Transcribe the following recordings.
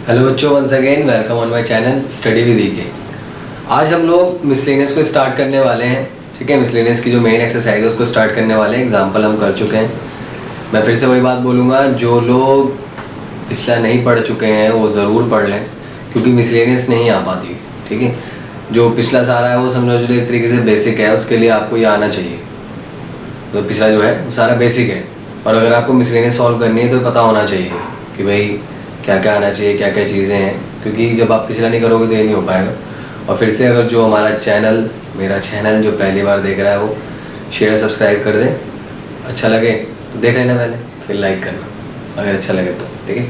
Hello बच्चों, once again welcome on my channel study with K. आज हम लोग मिसलेनियस को स्टार्ट करने वाले हैं। ठीक है, मिसलेनियस की जो मेन एक्सरसाइज है उसको स्टार्ट करने वाले हैं। एग्जांपल हम कर चुके हैं। मैं फिर से वही बात बोलूँगा, जो लोग पिछला नहीं पढ़ चुके हैं वो ज़रूर पढ़ लें, क्योंकि मिसलेनियस नहीं आ पाती। ठीक है, जो पिछला सारा है वो समझो जो एक तरीके से बेसिक है, उसके लिए आपको ये आना चाहिए। तो पिछला जो है वो सारा बेसिक है, और अगर आपको मिसलेनियस सॉल्व करनी है तो पता होना चाहिए कि भाई क्या क्या आना चाहिए, क्या क्या चीज़ें हैं, क्योंकि जब आप पिछला नहीं करोगे तो ये नहीं हो पाएगा। और फिर से अगर जो हमारा चैनल, मेरा चैनल जो पहली बार देख रहा है वो शेयर सब्सक्राइब कर दे। अच्छा लगे तो देख लेना पहले, फिर लाइक करना अगर अच्छा लगे तो। ठीक है,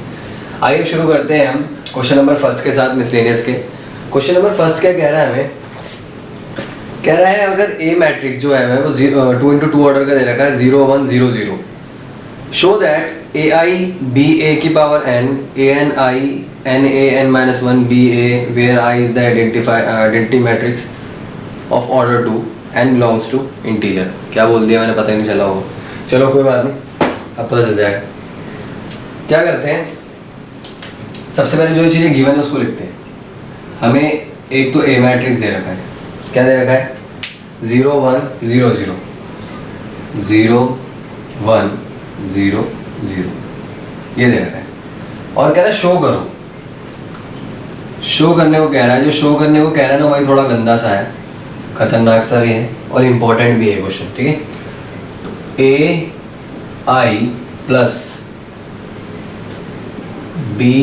आइए शुरू करते हैं हम क्वेश्चन नंबर फर्स्ट के साथ मिसलेनियस के। क्वेश्चन नंबर फर्स्ट क्या कह रहा है हमें? कह रहा है अगर ए मैट्रिक्स जो है वो 2x2 ऑर्डर का दे रखा है 0 1 0 0, show that A I B A की power n a n I n a n minus 1 b a where I is the identity matrix of order 2 n belongs to integer। क्या बोल दिया मैंने, पता ही नहीं चला होगा। चलो कोई बात नहीं, अब पता चल जाएगा। क्या करते हैं, सबसे पहले जो चीज़ें गिवन है उसको लिखते हैं। हमें एक तो ए मैट्रिक्स दे रखा है, क्या दे रखा है? 0 1 0 0 0 1 0 0 ये दे रखा है, और कह रहा है शो करो। शो करने को कह रहा है, जो शो करने को कह रहा है ना वही थोड़ा गंदा सा है, खतरनाक सा भी है और इम्पोर्टेंट भी है क्वेश्चन। ठीक है, तो ए आई प्लस बी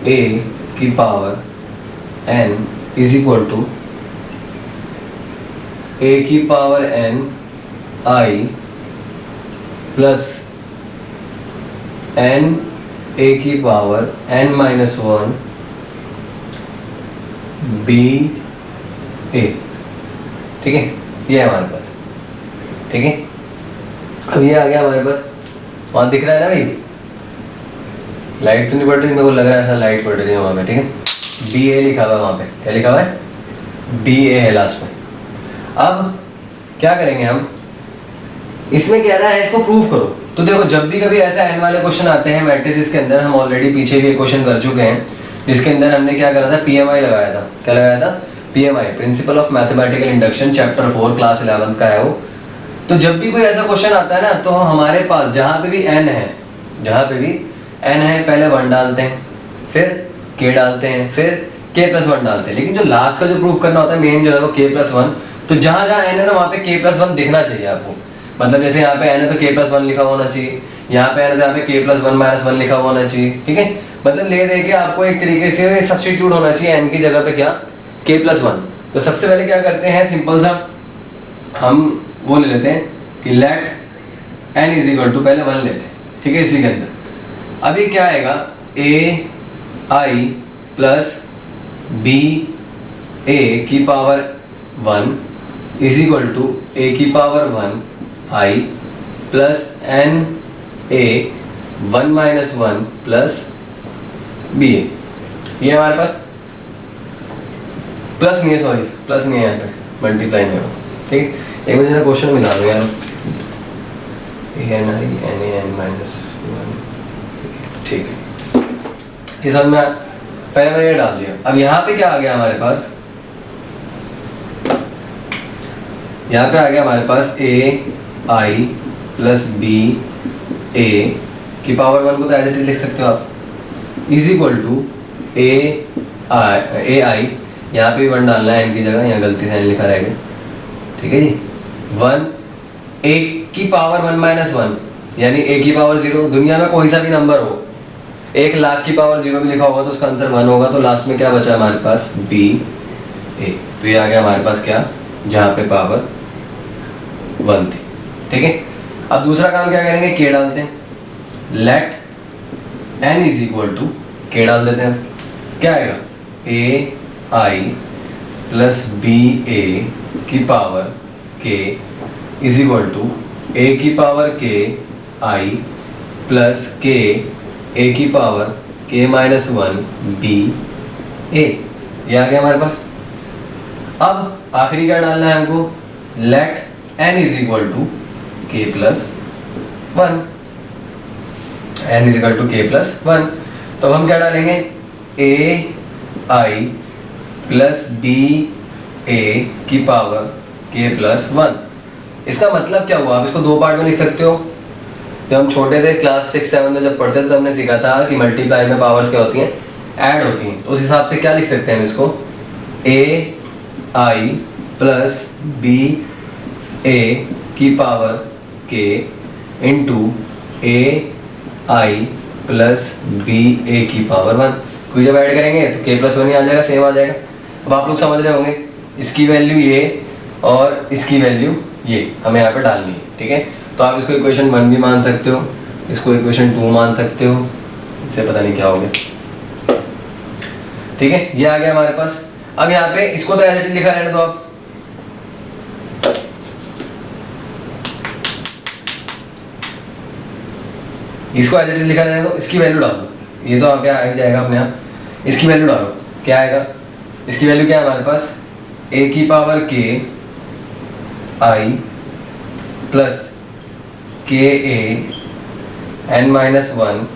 ए की power n is equal to A की power n I plus n a की power n minus 1 b a। ठीक है, ये है हमारे पास। ठीक है, अब ये आ गया हमारे पास। वहाँ दिख रहा है ना भाई, लाइट तो नहीं पड़ रही, मेरे को लग रहा है ऐसा लाइट पड़ रही है वहाँ पे। ठीक है, बी ए लिखा हुआ है वहाँ पे, क्या लिखा हुआ है? बी ए है लास्ट में। अब क्या करेंगे हम, इसमें कह रहा है इसको प्रूव करो। तो देखो, जब भी कभी ऐसा एन वाले क्वेश्चन आते हैं मैट्रिसेस के अंदर, हम ऑलरेडी पीछे भी एक क्वेश्चन कर चुके हैं जिसके अंदर हमने क्या करा था, पीएमआई लगाया था। क्या लगाया था? PMI, principle of mathematical induction, chapter 4 class 11 का है वो। तो जब भी कोई ऐसा क्वेश्चन आता है ना, तो हमारे पास जहाँ पे भी एन है, जहाँ पे भी एन है, पहले 1 डालते हैं, फिर के डालते हैं, फिर के प्लस 1 डालते हैं। लेकिन जो लास्ट का जो प्रूफ करना होता है मेन जो है वो के प्लस 1। तो जहाँ जहाँ एन है ना वहाँ पे के प्लस 1 दिखना चाहिए आपको। मतलब जैसे यहाँ पे n है तो k प्लस 1 लिखा होना चाहिए, यहाँ पे n है तो यहाँ पे k प्लस 1 माइनस 1 लिखा होना चाहिए। ठीक है, मतलब ले दे के आपको एक तरीके से सब्स्टिट्यूट होना चाहिए n की जगह पे क्या, k प्लस 1। तो सबसे पहले क्या करते हैं, सिंपल सा हम वो ले लेते हैं कि let n is equal to, पहले 1 लेते हैं। ठीक है, इसी के अंदर अभी क्या आएगा, a i plus b a की power 1 is equal to a की power 1 i plus n a 1 minus 1 plus b a। ये हमारे पास प्लस नहीं है, सॉरी प्लस नहीं है, यहाँ पे मल्टीप्लाई में हो। ठीक है, एक वजह से क्वेश्चन मिला दो यार, n i n a n minus 1। ठीक है, ये समझ में पहले मैंने ये डाल दिया। अब यहाँ पे क्या आ गया हमारे पास, यहाँ पे आ गया हमारे पास a i plus B A की पावर 1 को तो एज इट इज लिख सकते हो आप, इज इक्वल टू ए आई, यहाँ पे 1 डालना है n की जगह, यहाँ गलती से n लिखा रहेगा। ठीक है जी, 1 a की पावर 1 माइनस 1 यानी a की पावर 0। दुनिया में कोई सा भी नंबर हो, 1 लाख की पावर 0 भी लिखा होगा तो उसका आंसर 1 होगा। तो लास्ट में क्या बचा हमारे पास, बी ए। तो ये आ गया हमारे पास क्या, जहाँ पे पावर 1 थी। ठीक है, अब दूसरा काम क्या करेंगे, के डालते हैं। Let n is equal to K डाल देते हैं। क्या आएगा, ए आई प्लस बी ए की पावर के इज इक्वल टू ए की पावर के आई प्लस के ए की पावर के माइनस 1 बी ए। ये आ गया हमारे पास। अब आखिरी क्या डालना है हमको, let n is equal to k plus 1, n is equal to k plus 1। तो हम क्या डालेंगे, ए आई प्लस बी ए की पावर के प्लस 1। इसका मतलब क्या हुआ? आप इसको दो पार्ट में लिख सकते हो। जब हम छोटे थे क्लास 6-7 में जब पढ़ते थे तो हमने सीखा था कि मल्टीप्लाई में पावर्स क्या होती हैं, ऐड होती हैं। तो उस हिसाब से क्या लिख सकते हैं हम इसको, ए आई प्लस बी ए की पावर के into A I plus B A की पावर 1। क्योंकि जब ऐड करेंगे तो के प्लस 1 ही आ जाएगा, सेम आ जाएगा। अब आप लोग समझ रहे होंगे इसकी वैल्यू ये और इसकी वैल्यू ये हमें यहाँ पे डालनी है, ठीक है। तो आप इसको इक्वेशन 1 भी मान सकते हो, इसको इक्वेशन 2 मान सकते हो, इससे पता नहीं क्या हो गया, ठीक है। ये आ गया हमारे पास। अब यहाँ पे इसको तो एज इट इज लिखा रहने दो आप। इसको एज इट इज लिखा रहने दो, इसकी वैल्यू डालो। ये तो क्या आ ही जाएगा अपने आप, इसकी वैल्यू डालो, क्या आएगा? इसकी वैल्यू क्या है हमारे पास, ए की पावर के आई प्लस के ए एन माइनस 1,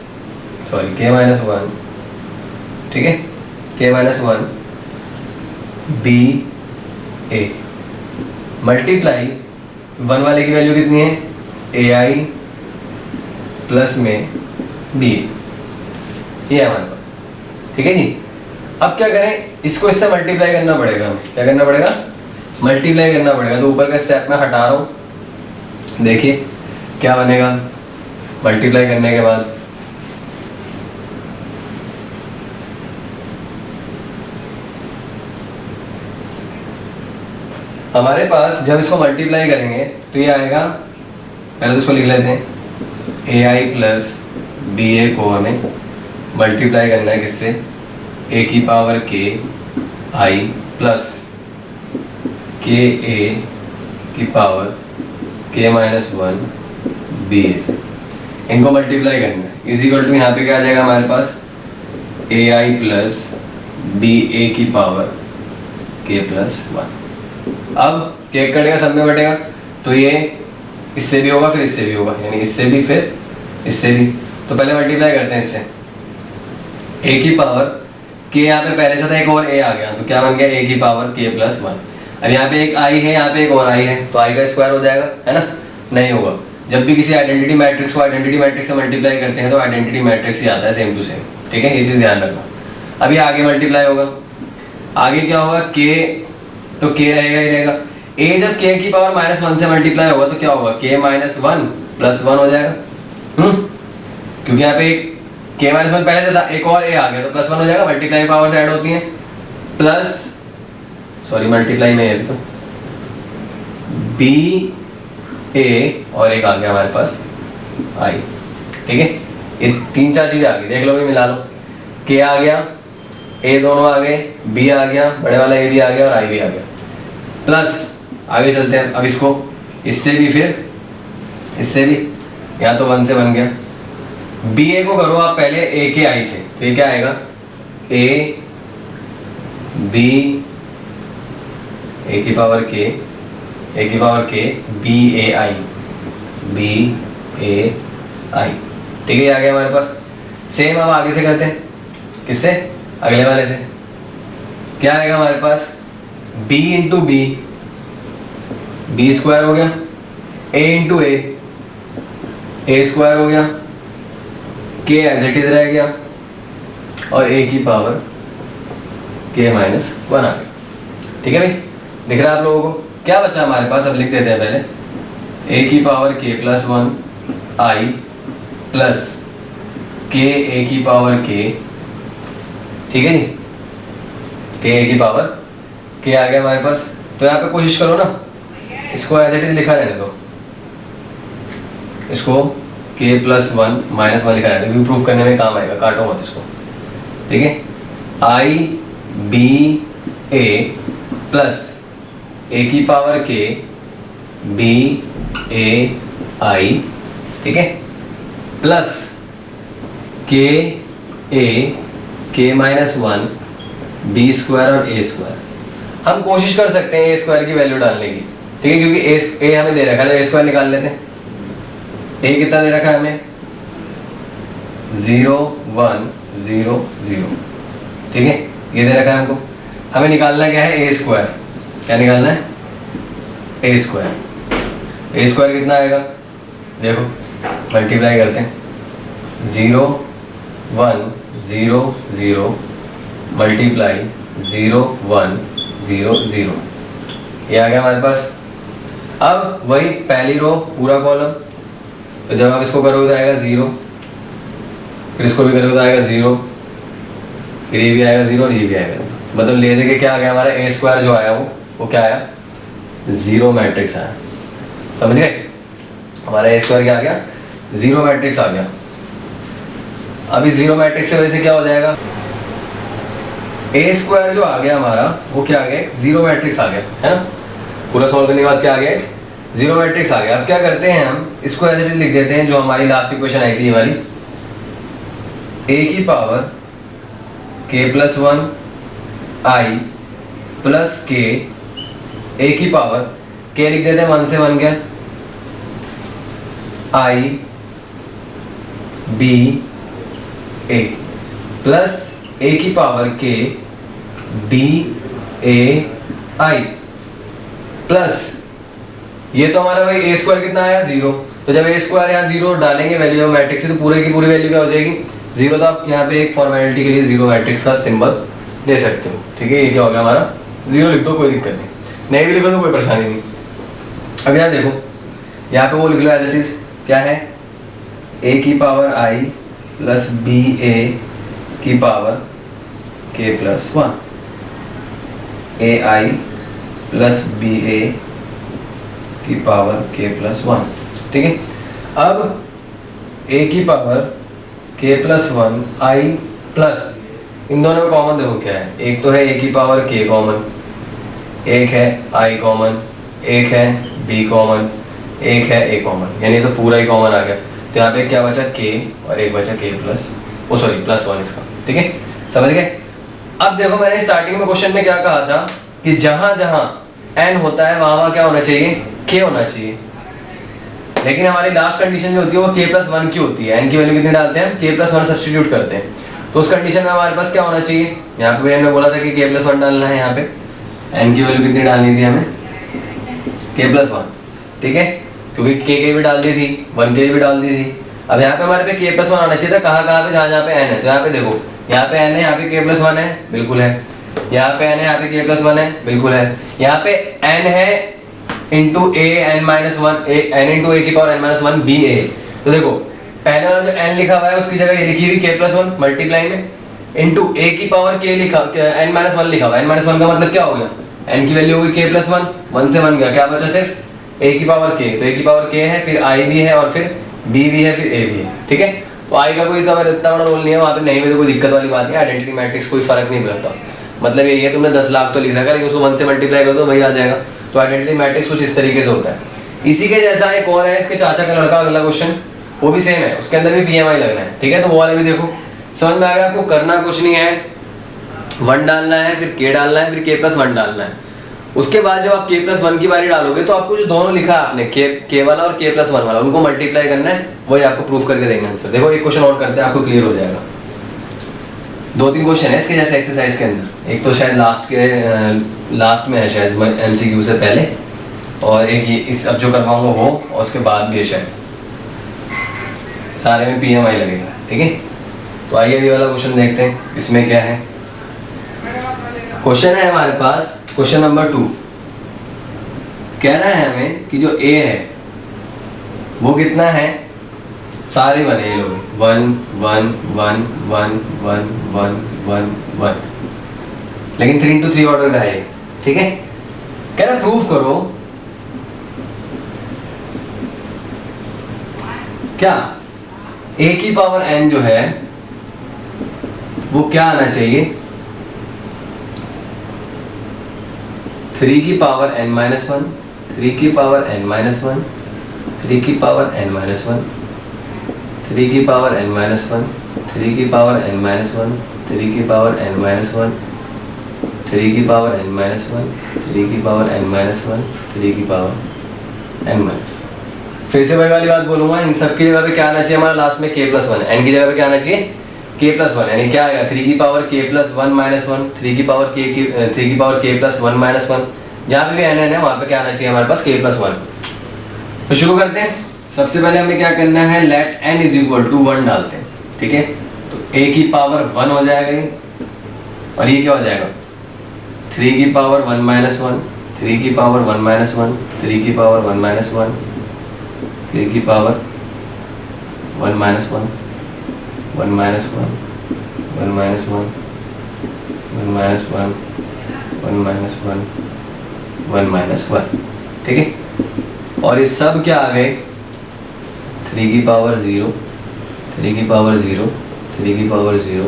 सॉरी के माइनस 1, ठीक है, के माइनस 1 बी ए मल्टीप्लाई 1 वाले की वैल्यू कितनी है, ए आई प्लस में बी ए, ये है हमारे पास, ठीक है जी। अब क्या करें, इसको इससे मल्टीप्लाई करना पड़ेगा हमें। क्या करना पड़ेगा? मल्टीप्लाई करना पड़ेगा। तो ऊपर का स्टेप मैं हटा रहा हूँ। देखिए क्या बनेगा मल्टीप्लाई करने के बाद, हमारे पास जब इसको मल्टीप्लाई करेंगे तो ये आएगा, पहले तो इसको लिख लेते हैं, ए आई प्लस बी ए को हमें मल्टीप्लाई करना है किससे, ए की पावर के आई प्लस के ए की पावर के माइनस 1 बी ए से, इनको मल्टीप्लाई करना है। इज इक्वल टू यहाँ पे क्या आ जाएगा हमारे पास, ए आई प्लस बी ए की पावर के प्लस 1। अब के कटेगा, सब में बटेगा, तो ये इससे भी होगा फिर इससे भी होगा, यानी इससे भी फिर इससे भी। तो पहले मल्टीप्लाई करते हैं इससे, ए की पावर के यहाँ पे पहले से था, एक और ए आ गया, तो क्या बन गया, ए की पावर के प्लस 1। अब यहाँ पे एक आई है, यहाँ पे एक और आई है, तो आई का स्क्वायर हो जाएगा, है ना? नहीं होगा। जब भी किसी आइडेंटिटी मैट्रिक्स को आइडेंटिटी मैट्रिक्स से मल्टीप्लाई करते हैं तो आइडेंटिटी मैट्रिक्स ही आता है सेम टू सेम, ठीक है, ये चीज़ ध्यान रखना। अभी आगे मल्टीप्लाई होगा, आगे क्या होगा, के, तो के रहेगा ही रहेगा। ए जब के की पावर माइनस 1 से मल्टीप्लाई होगा तो क्या होगा, के माइनस 1 प्लस 1 हो जाएगा, क्योंकि यहाँ पे एक के माइनस 1 पहले से था, एक और ए आ गया तो प्लस 1 हो जाएगा। मल्टीप्लाई पावर से ऐड होती है, प्लस, सॉरी मल्टीप्लाई में है तो बी ए और एक आ गया हमारे पास आई, ठीक है। ये 3-4 चीजें आ गई, देख लो भी, मिला लो। के आ गया, ए दोनों आ गए, बी आ गया, बड़े वाला ए भी आ गया और आई भी आ गया, प्लस आगे चलते हैं। अब इसको इससे भी फिर इससे भी, या तो 1 से बन गया। बी ए को करो आप पहले ए के आई से, तो ये क्या आएगा, ए बी ए की पावर के बी ए आई, बी ए आई, ठीक है, ये आ गया हमारे पास। सेम अब आगे से करते हैं, किससे, अगले वाले से। क्या आएगा हमारे पास, b इंटू बी स्क्वायर हो गया, a इंटू ए स्क्वायर हो गया, k एज इट इज रह गया, और a की पावर k माइनस 1 आ गया, ठीक है भाई। दिख रहा है आप लोगों को? क्या बचा हमारे पास, अब लिख देते हैं पहले, a की power k plus 1 I plus k a की पावर k, ठीक है जी, k a की पावर k आ गया हमारे पास। तो यहाँ पे कोशिश करो ना, इसको एज इट इज लिखा रहने दो, इसको k प्लस 1 माइनस 1 लिखा रहने दो, प्रूफ करने में काम आएगा, काटो मत इसको, ठीक है। आई बी ए प्लस ए की पावर के बी ए आई, ठीक है, प्लस के ए के माइनस 1 बी स्क्वायर और ए स्क्वायर। हम कोशिश कर सकते हैं ए स्क्वायर की वैल्यू डालने की, ठीक है, क्योंकि ए हमें दे रखा है, तो ए स्क्वायर निकाल लेते हैं। ए कितना दे रखा है हमें, 0 1 0 0, ठीक है, ये दे रखा है हमको। हमें निकालना क्या है, ए स्क्वायर। क्या निकालना है, ए स्क्वायर। ए स्क्वायर कितना आएगा, देखो मल्टीप्लाई करते हैं, 0 1 0 0 मल्टीप्लाई 0 1 0 0, ये आ गया हमारे पास। अब वही पहली रो पूरा कॉलम, तो जब आप इसको करोगे तो आएगा 0, फिर इसको भी करोगे तो आएगा 0, फिर ये भी आएगा 0 और ये भी आएगा 0। मतलब ले दे के क्या आ गया हमारा, ए स्क्वायर जो आया वो क्या आया, 0 मैट्रिक्स आया। समझ गए, हमारा ए स्क्वायर क्या आ गया, 0 मैट्रिक्स आ गया। अब इस 0 मैट्रिक्स की वजह से क्या हो जाएगा, ए स्क्वायर जो आ गया हमारा वो क्या आ गया, 0 मैट्रिक्स आ गया, है ना। पूरा सॉल्व करने के बाद क्या आ गया, 0 मैट्रिक्स आ गया। अब क्या करते हैं, हम इसको एज इट इज लिख देते हैं जो हमारी लास्ट इक्वेशन आई थी, ये वाली, ए की पावर k प्लस 1 आई प्लस के, ए की पावर k लिख देते हैं 1 से 1 क्या, आई बी ए, प्लस ए की पावर k बी ए आई, प्लस ये तो हमारा भाई ए स्क्वायर कितना आया, 0। तो जब ए स्क्वायर यहाँ 0 डालेंगे वैल्यू ऑफ मैट्रिक्स से, तो पूरे की पूरी वैल्यू क्या हो जाएगी, 0। तो आप यहाँ पे एक फॉर्मेलिटी के लिए 0 मैट्रिक्स का सिंबल दे सकते हो, ठीक है। ये क्या हो गया हमारा, 0 लिख दो, कोई दिक्कत नहीं भी लिखो तो कोई परेशानी नहीं। अब यहाँ देखो, यहाँ पे वो लिख लो एज इट इज, क्या है, ए की power I plus B A की power k plus 1, A I plus B A की पावर k प्लस 1, ठीक है। अब a की पावर k प्लस 1 आई प्लस, इन दोनों में कॉमन देखो क्या है, एक तो है a की पावर k कॉमन, एक है i कॉमन, एक है b कॉमन, एक है a कॉमन, यानी तो पूरा ही कॉमन आ गया। तो यहाँ पे क्या बचा, k और एक बचा k प्लस, ओ सॉरी प्लस 1 इसका, ठीक है, समझ गए। अब देखो मैंने स्टार्टिंग में क्वेश्चन में क्या कहा था कि जहां जहां n होता है वहां क्या होना चाहिए, k होना चाहिए। लेकिन हमारी लास्ट कंडीशन जो होती है वो k प्लस 1 की होती है। n की वैल्यू कितनी डालते हैं, k प्लस 1 सब्स्टिट्यूट करते हैं। तो उस कंडीशन में हमारे पास क्या होना चाहिए, यहाँ पे हमने बोला था कि k प्लस 1 डालना है, यहाँ पे n की वैल्यू कितनी डालनी थी हमें, k प्लस 1, ठीक है, क्योंकि k भी डाल दी थी, 1 k भी डाल दी थी। अब यहाँ पे हमारे पे k प्लस 1 आना चाहिए था, कहाँ पे, जहाँ पे n है। तो यहाँ पे देखो, यहाँ पे n है, यहाँ पे k प्लस 1 है, बिल्कुल है। यहाँ पे n है, यहाँ पे k प्लस 1 है, बिल्कुल है। यहाँ पे n है into A N minus 1, n into ए की पावर n माइनस 1 बी ए। तो देखो पहले वाला जो n लिखा हुआ है उसकी जगह ये लिखी हुई k प्लस 1 मल्टीप्लाई में इंटू ए की पावर k लिखा, n माइनस 1 लिखा हुआ है। n माइनस 1 का मतलब क्या हो गया, n की वैल्यू हो गई k प्लस 1, 1 से 1 गया, क्या बचा सिर्फ a की पावर k। तो a की पावर k है, फिर i भी है और फिर b भी है, फिर a भी है, ठीक है। तो i का कोई इतना बड़ा रोल नहीं है वहाँ पे, नहीं में तो कोई दिक्कत वाली बात नहीं, आइडेंटिटी मैट्रिक्स कोई फर्क नहीं पड़ता। मतलब ये तुमने 10 लाख तो लिख रखा है, लेकिन उसको 1 से मल्टीप्लाई करो तो वही आ जाएगा। तो आइडेंटिटी मैट्रिक्स कुछ इस तरीके से होता है। इसी के जैसा एक और है, इसके चाचा का लड़का, अगला क्वेश्चन वो भी सेम है, उसके अंदर भी पीएमआई लगना है, ठीक है। तो वो वाले भी देखो, समझ में आ गया आपको, करना कुछ नहीं है, 1 डालना है, फिर k डालना है, फिर k प्लस 1 डालना है। उसके बाद जब आप k प्लस 1 की बारी डालोगे तो आपको जो दोनों लिखा है आपने, k वाला और k प्लस 1 वाला, उनको मल्टीप्लाई करना है, वही आपको प्रूफ करके देंगे आंसर। देखो एक क्वेश्चन और करते हैं, आपको क्लियर हो जाएगा। 2-3 क्वेश्चन है इसके जैसे एक्सरसाइज के अंदर, एक तो शायद लास्ट में है शायद MCQ से पहले, और एक ये इस अब जो करवाऊंगा वो, और उसके बाद भी है शायद, सारे में पीएमआई लगेगा, ठीक है। तो आइए अभी वाला क्वेश्चन देखते हैं, इसमें क्या है। क्वेश्चन है हमारे पास, क्वेश्चन नंबर 2, कह रहा है हमें कि जो a है वो कितना है, सारे बने ये लोग 1 1 1 1 1 1 1 1, लेकिन 3 into 3 ऑर्डर का है, ठीक है। कह रहा प्रूव करो क्या a की पावर n जो है वो क्या आना चाहिए, 3 की पावर n माइनस 1, 3 की पावर n माइनस 1, 3 की पावर n माइनस 1, 3 की पावर n माइनस 1, 3 की पावर n माइनस 1, 3 की पावर n माइनस 1, 3 की पावर n माइनस 1, 3 की पावर n माइनस 1, 3 की पावर n माइनस 1। फिर से वही वाली बात बोलूंगा, इन सब की जगह पे क्या आना चाहिए हमारा लास्ट में k प्लस 1, n की जगह पे क्या आना चाहिए के प्लस वन, यानी क्या आएगा 3 की पावर के प्लस वन माइनस वन, 3 की पावर के प्लस वन माइनस वन, जहाँ पे भी एन है वहाँ पे क्या आना चाहिए हमारे पास के प्लस वन। तो शुरू करते हैं। सबसे पहले हमें क्या करना है, let N is equal to one डालते हैं, ठीक है। तो ए की पावर वन हो जाएगा ये, और ये क्या हो जाएगा 3 की पावर वन माइनस वन, 3 की पावर वन माइनस वन, 3 की पावर वन माइनस वन, 3 की power one minus one, one minus one, one minus one, one minus one, one minus one, one minus one, ठीक है। और ये सब क्या आ गए 3 की पावर जीरो, 3 की पावर जीरो, 3 की पावर जीरो,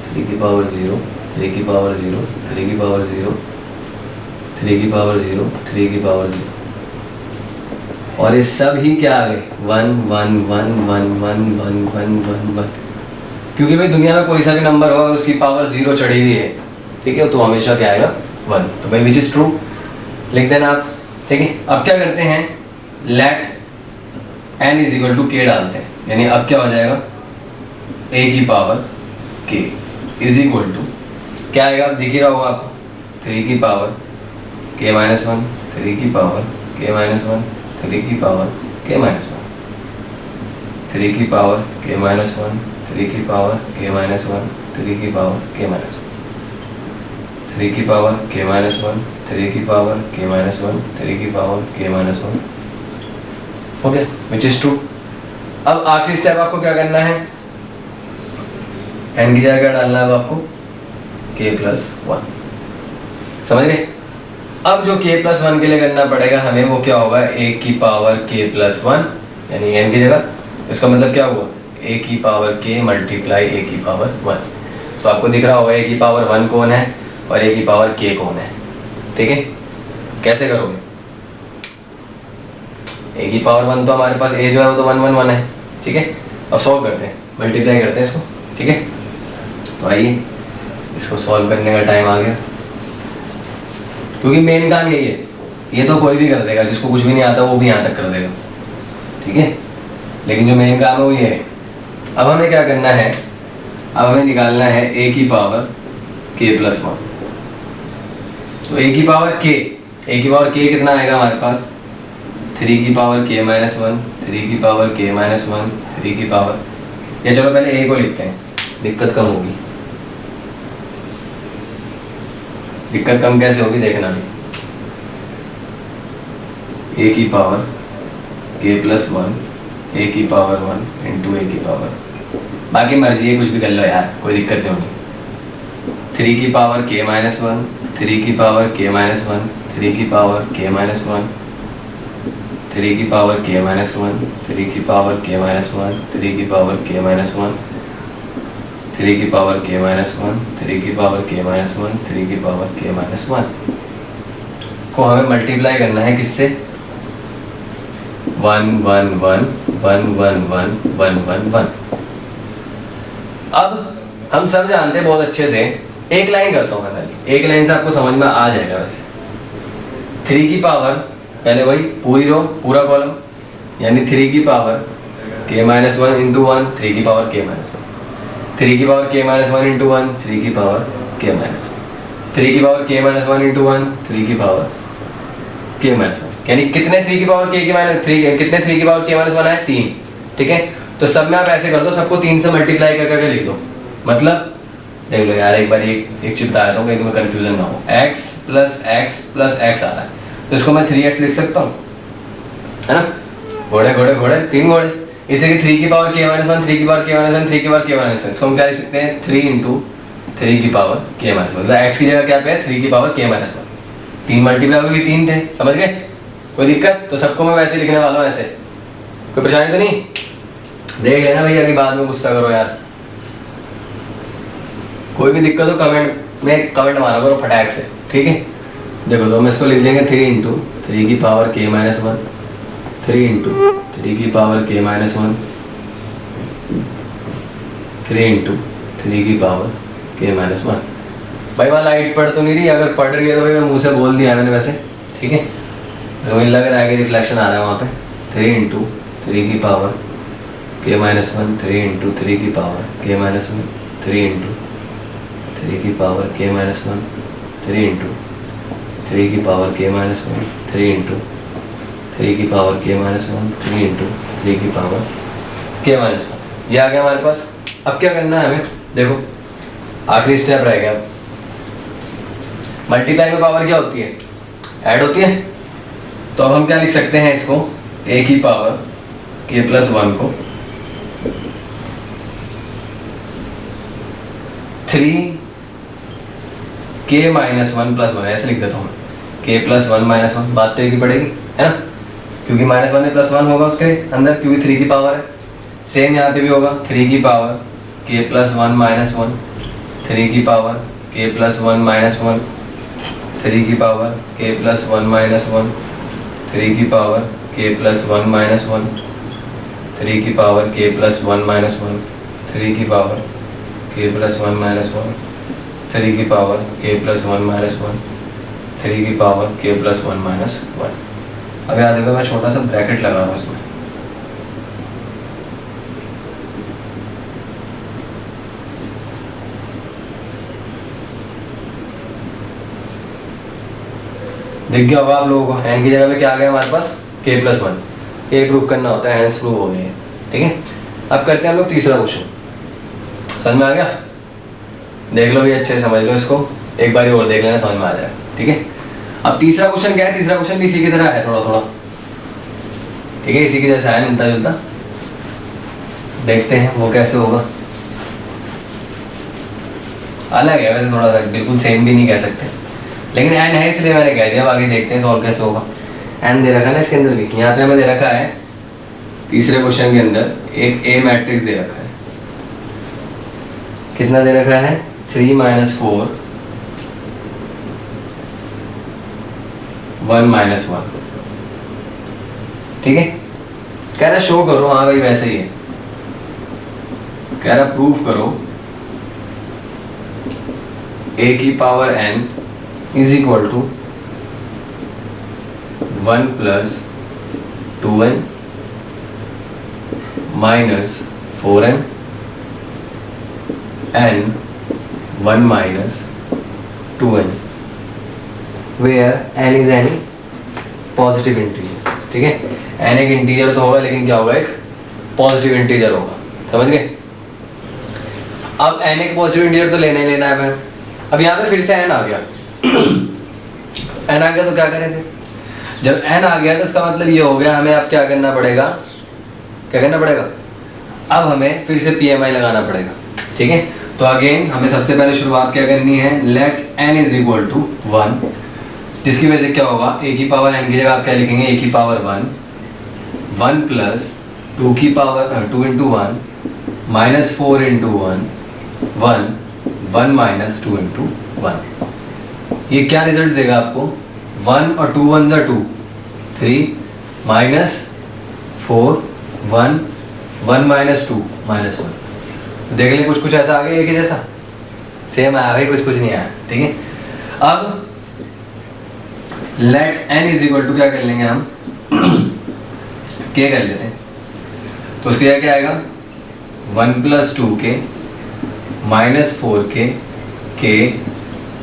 3 की पावर जीरो, 3 की पावर जीरो, 3 की पावर जीरो, 3 की पावर जीरो, 3 की पावर जीरो, और ये सब ही क्या आ गए one one one one one one one one one, क्योंकि भाई दुनिया में कोई सा भी नंबर हो और उसकी पावर जीरो चढ़ी हुई है, ठीक है, तो हमेशा क्या आएगा वन। तो भाई विच इज ट्रू लिख देना आप, ठीक है। अब क्या करते हैं, let N is equal to K डालते हैं, यानी अब क्या हो जाएगा ए की पावर के इज इक्वल टू क्या आएगा, अब दिख ही रहा होगा आपको 3 की पावर के माइनस वन, 3 की पावर के माइनस वन, 3 की पावर के माइनस वन, 3 की पावर के माइनस वन, 3 की पावर के माइनस वन, 3 की पावर के माइनस वन, 3 की पावर के माइनस वन, 3 की पावर के माइनस वन, 3 की पावर के minus one, okay which is true. अब आखिरी स्टेप आपको क्या करना है, एन की जगह क्या डालना है आपको के प्लस वन, समझ गए। अब जो k प्लस वन के लिए करना पड़ेगा हमें वो क्या होगा, a की पावर k प्लस वन, यानी n की जगह, इसका मतलब क्या हुआ a की पावर k मल्टीप्लाई a की पावर वन। तो आपको दिख रहा होगा a की पावर वन कौन है और a की पावर k कौन है, ठीक है। कैसे करोगे, a की पावर वन तो हमारे पास a जो है वो तो वन वन वन है, ठीक है। अब सॉल्व करते हैं, मल्टीप्लाई करते हैं इसको, ठीक है। तो आइए इसको सॉल्व करने का टाइम आ गया, क्योंकि मेन काम यही है, ये तो कोई भी कर देगा, जिसको कुछ भी नहीं आता वो भी यहाँ तक कर देगा, ठीक है। लेकिन जो मेन काम है वो ये है। अब हमें क्या करना है, अब हमें निकालना है a की पावर k प्लस वन। तो a की पावर k कितना आएगा हमारे पास 3 की पावर k माइनस वन, 3 की पावर k माइनस वन, 3 की पावर, या चलो पहले a को लिखते हैं, दिक्कत कम होगी। दिक्कत कम कैसे होगी देखना भी, a की power k plus one, a की पावर वन इंटू a की पावर, बाकी मर्जी है कुछ भी कर लो यार, कोई दिक्कत नहीं होगी। 3 की पावर k माइनस वन, 3 की पावर k माइनस वन, 3 की पावर k माइनस वन, 3 की पावर k माइनस वन, 3 की पावर k माइनस वन, 3 की पावर k माइनस वन, 3 की पावर k माइनस वन, 3 की पावर k माइनस वन, 3 की power k minus one को हमें multiply करना है किससे, 1 1 1 1 1 1 1 1 1। अब हम सब जानते हैं बहुत अच्छे से, एक लाइन करता हूँ मैं खाली, एक लाइन से आपको समझ में आ जाएगा। वैसे 3 की पावर, पहले वही पूरी रो पूरा कॉलम, यानी 3 की power k minus one into one, 3 की पावर k माइनस वन, 3 की power k minus one into one, 3 की पावर k माइनस वन, 3 की power k minus one into one, 3 की पावर k माइनस वन, यानी कितने 3 की पावर k की minus 3, कितने 3 की पावर k माइनस वन आए 3, ठीक है। तो सब में आप ऐसे कर दो, सबको 3 से मल्टीप्लाई कर करके लिख दो। मतलब देख लो यार, एक बार एक चीज बता रहा हूँ कि तुम्हें कंफ्यूजन ना हो, x प्लस x आ रहा है, तो इसको मैं 3x लिख सकता हूँ, है ना, घोड़े घोड़े घोड़े 3 घोड़े, इसलिए कि 3 की पावर k माइनस वन, 3 की पावर k माइनस वन, 3 की पावर k माइनस वन, इसको हम क्या लिख सकते हैं 3 इंटू 3 की पावर k माइनस वन, मतलब x की जगह क्या पे है 3 की power k minus one, 3 multiply होगी 3 थे, समझ गए, कोई दिक्कत। तो सबको मैं वैसे लिखने वाला हूँ, ऐसे कोई परेशानी तो नहीं, देख लेना भैया कि बाद में गुस्सा करो यार, कोई भी दिक्कत हो कमेंट में कमेंट मारा करो फटाक से, ठीक है। देखो तो हम इसको लिख देंगे 3 इंटू 3 की power k minus one, 3 into 3 की power k minus one, 3 into 3 की पावर k माइनस वन। भाई वहाँ लाइट पढ़ तो नहीं रही, अगर पढ़ रही है तो भाई मैं मुँह से बोल दिया मैंने वैसे, ठीक है। मुझे लग रहा है कि रिफ्लेक्शन आ रहा है वहाँ पे, 3 इंटू 3 की power k minus one, 3 into 3 की power k minus one, 3 into 3 की पावर k माइनस 1, 3 इंटू 3 की पावर k माइनस 1, 3 इंटू 3 की पावर k माइनस 1, 3 इंटू 3 की पावर k माइनस 1। ये आ गया हमारे पास। अब क्या करना है हमें, देखो आखिरी स्टेप रह गया। मल्टीप्लाई में पावर क्या होती है, ऐड होती है। तो अब हम क्या लिख सकते हैं इसको, a की पावर k प्लस 1 को 3k माइनस 1 प्लस 1 ऐसे लिख देता हूँ, k प्लस 1 माइनस 1। बात तो एक ही पड़ेगी है ना, क्योंकि माइनस 1 में प्लस 1 होगा उसके अंदर, क्योंकि 3 की पावर है। सेम यहाँ पे भी होगा, 3 की पावर k प्लस 1 माइनस 1, 3 की पावर k प्लस 1 माइनस 1, 3 की पावर k प्लस 1 माइनस 1, 3 की पावर k प्लस 1 माइनस 1, 3 की पावर k प्लस 1 माइनस 1, 3 की पावर k प्लस 1 माइनस 1, 3 की पावर k प्लस 1 माइनस 1, 3 की पावर k प्लस 1 माइनस 1। अब याद रखो मैं छोटा सा ब्रैकेट लगा रहा हूँ इसमें। दिख गया होगा आप लोगों को, n की जगह पे क्या आ गया हमारे पास, k प्लस 1। ये प्रूव करना होता है, हैंस प्रूव हो गए। ठीक है, अब करते हैं हम लोग तीसरा क्वेश्चन। समझ में आ गया, देख लो भी अच्छे से समझ लो इसको, एक बार और देख लेना, समझ में आ जाएगा। ठीक है, अब तीसरा क्वेश्चन क्या है, तीसरा क्वेश्चन भी इसी की तरह है थोड़ा थोड़ा। ठीक है, इसी की जैसा है, मिलता जुलता। देखते हैं वो कैसे होगा। अलग है वैसे थोड़ा सा, बिल्कुल सेम भी नहीं कह सकते, लेकिन n है इसलिए मैंने कह दिया। आगे देखते हैं सॉल्व कैसे होगा। n दे रखा है ना इसके अंदर भी, यहाँ पे हमें दे रखा है तीसरे क्वेश्चन के अंदर एक a मैट्रिक्स दे रखा है। कितना दे रखा है, 3 माइनस 4 1 माइनस 1। ठीक है, कह रहा शो करो, हाँ भाई वैसे ही है। कह रहा प्रूफ करो a की power n is equal to 1 plus 2n minus 4n n 1 minus 2n where n is any positive integer. ठीक है, n एक इंटीजर तो होगा, लेकिन क्या होगा, एक पॉजिटिव इंटीजर होगा। समझ गए। अब n एक पॉजिटिव इंटीजर तो लेना ही लेना है हमें। अब यहाँ पे फिर से n आ गया n आ गया तो क्या करेंगे, जब n आ गया तो इसका मतलब ये हो गया हमें अब क्या करना पड़ेगा, क्या करना पड़ेगा, अब हमें फिर से PMI लगाना पड़ेगा। ठीक है, तो अगेन हमें सबसे पहले शुरुआत क्या करनी है, let n is equal to 1, जिसकी वजह से क्या होगा, a की पावर n की जगह आप क्या लिखेंगे, a की पावर 1, 1 प्लस 2 की power 2 into 1 minus 4 into 1 1 1 minus 2 into 1। ये क्या रिजल्ट देगा आपको, 1 और 2 1 जा 2 3 माइनस 4 1 1 माइनस 2 माइनस 1। देख लें कुछ कुछ ऐसा आ गया, एक ही जैसा सेम आया भाई, कुछ कुछ नहीं आया। ठीक है, अब let n is equal to क्या कर लेंगे हम k कर लेते हैं, तो उसके क्या आएगा 1 plus 2k minus 4k k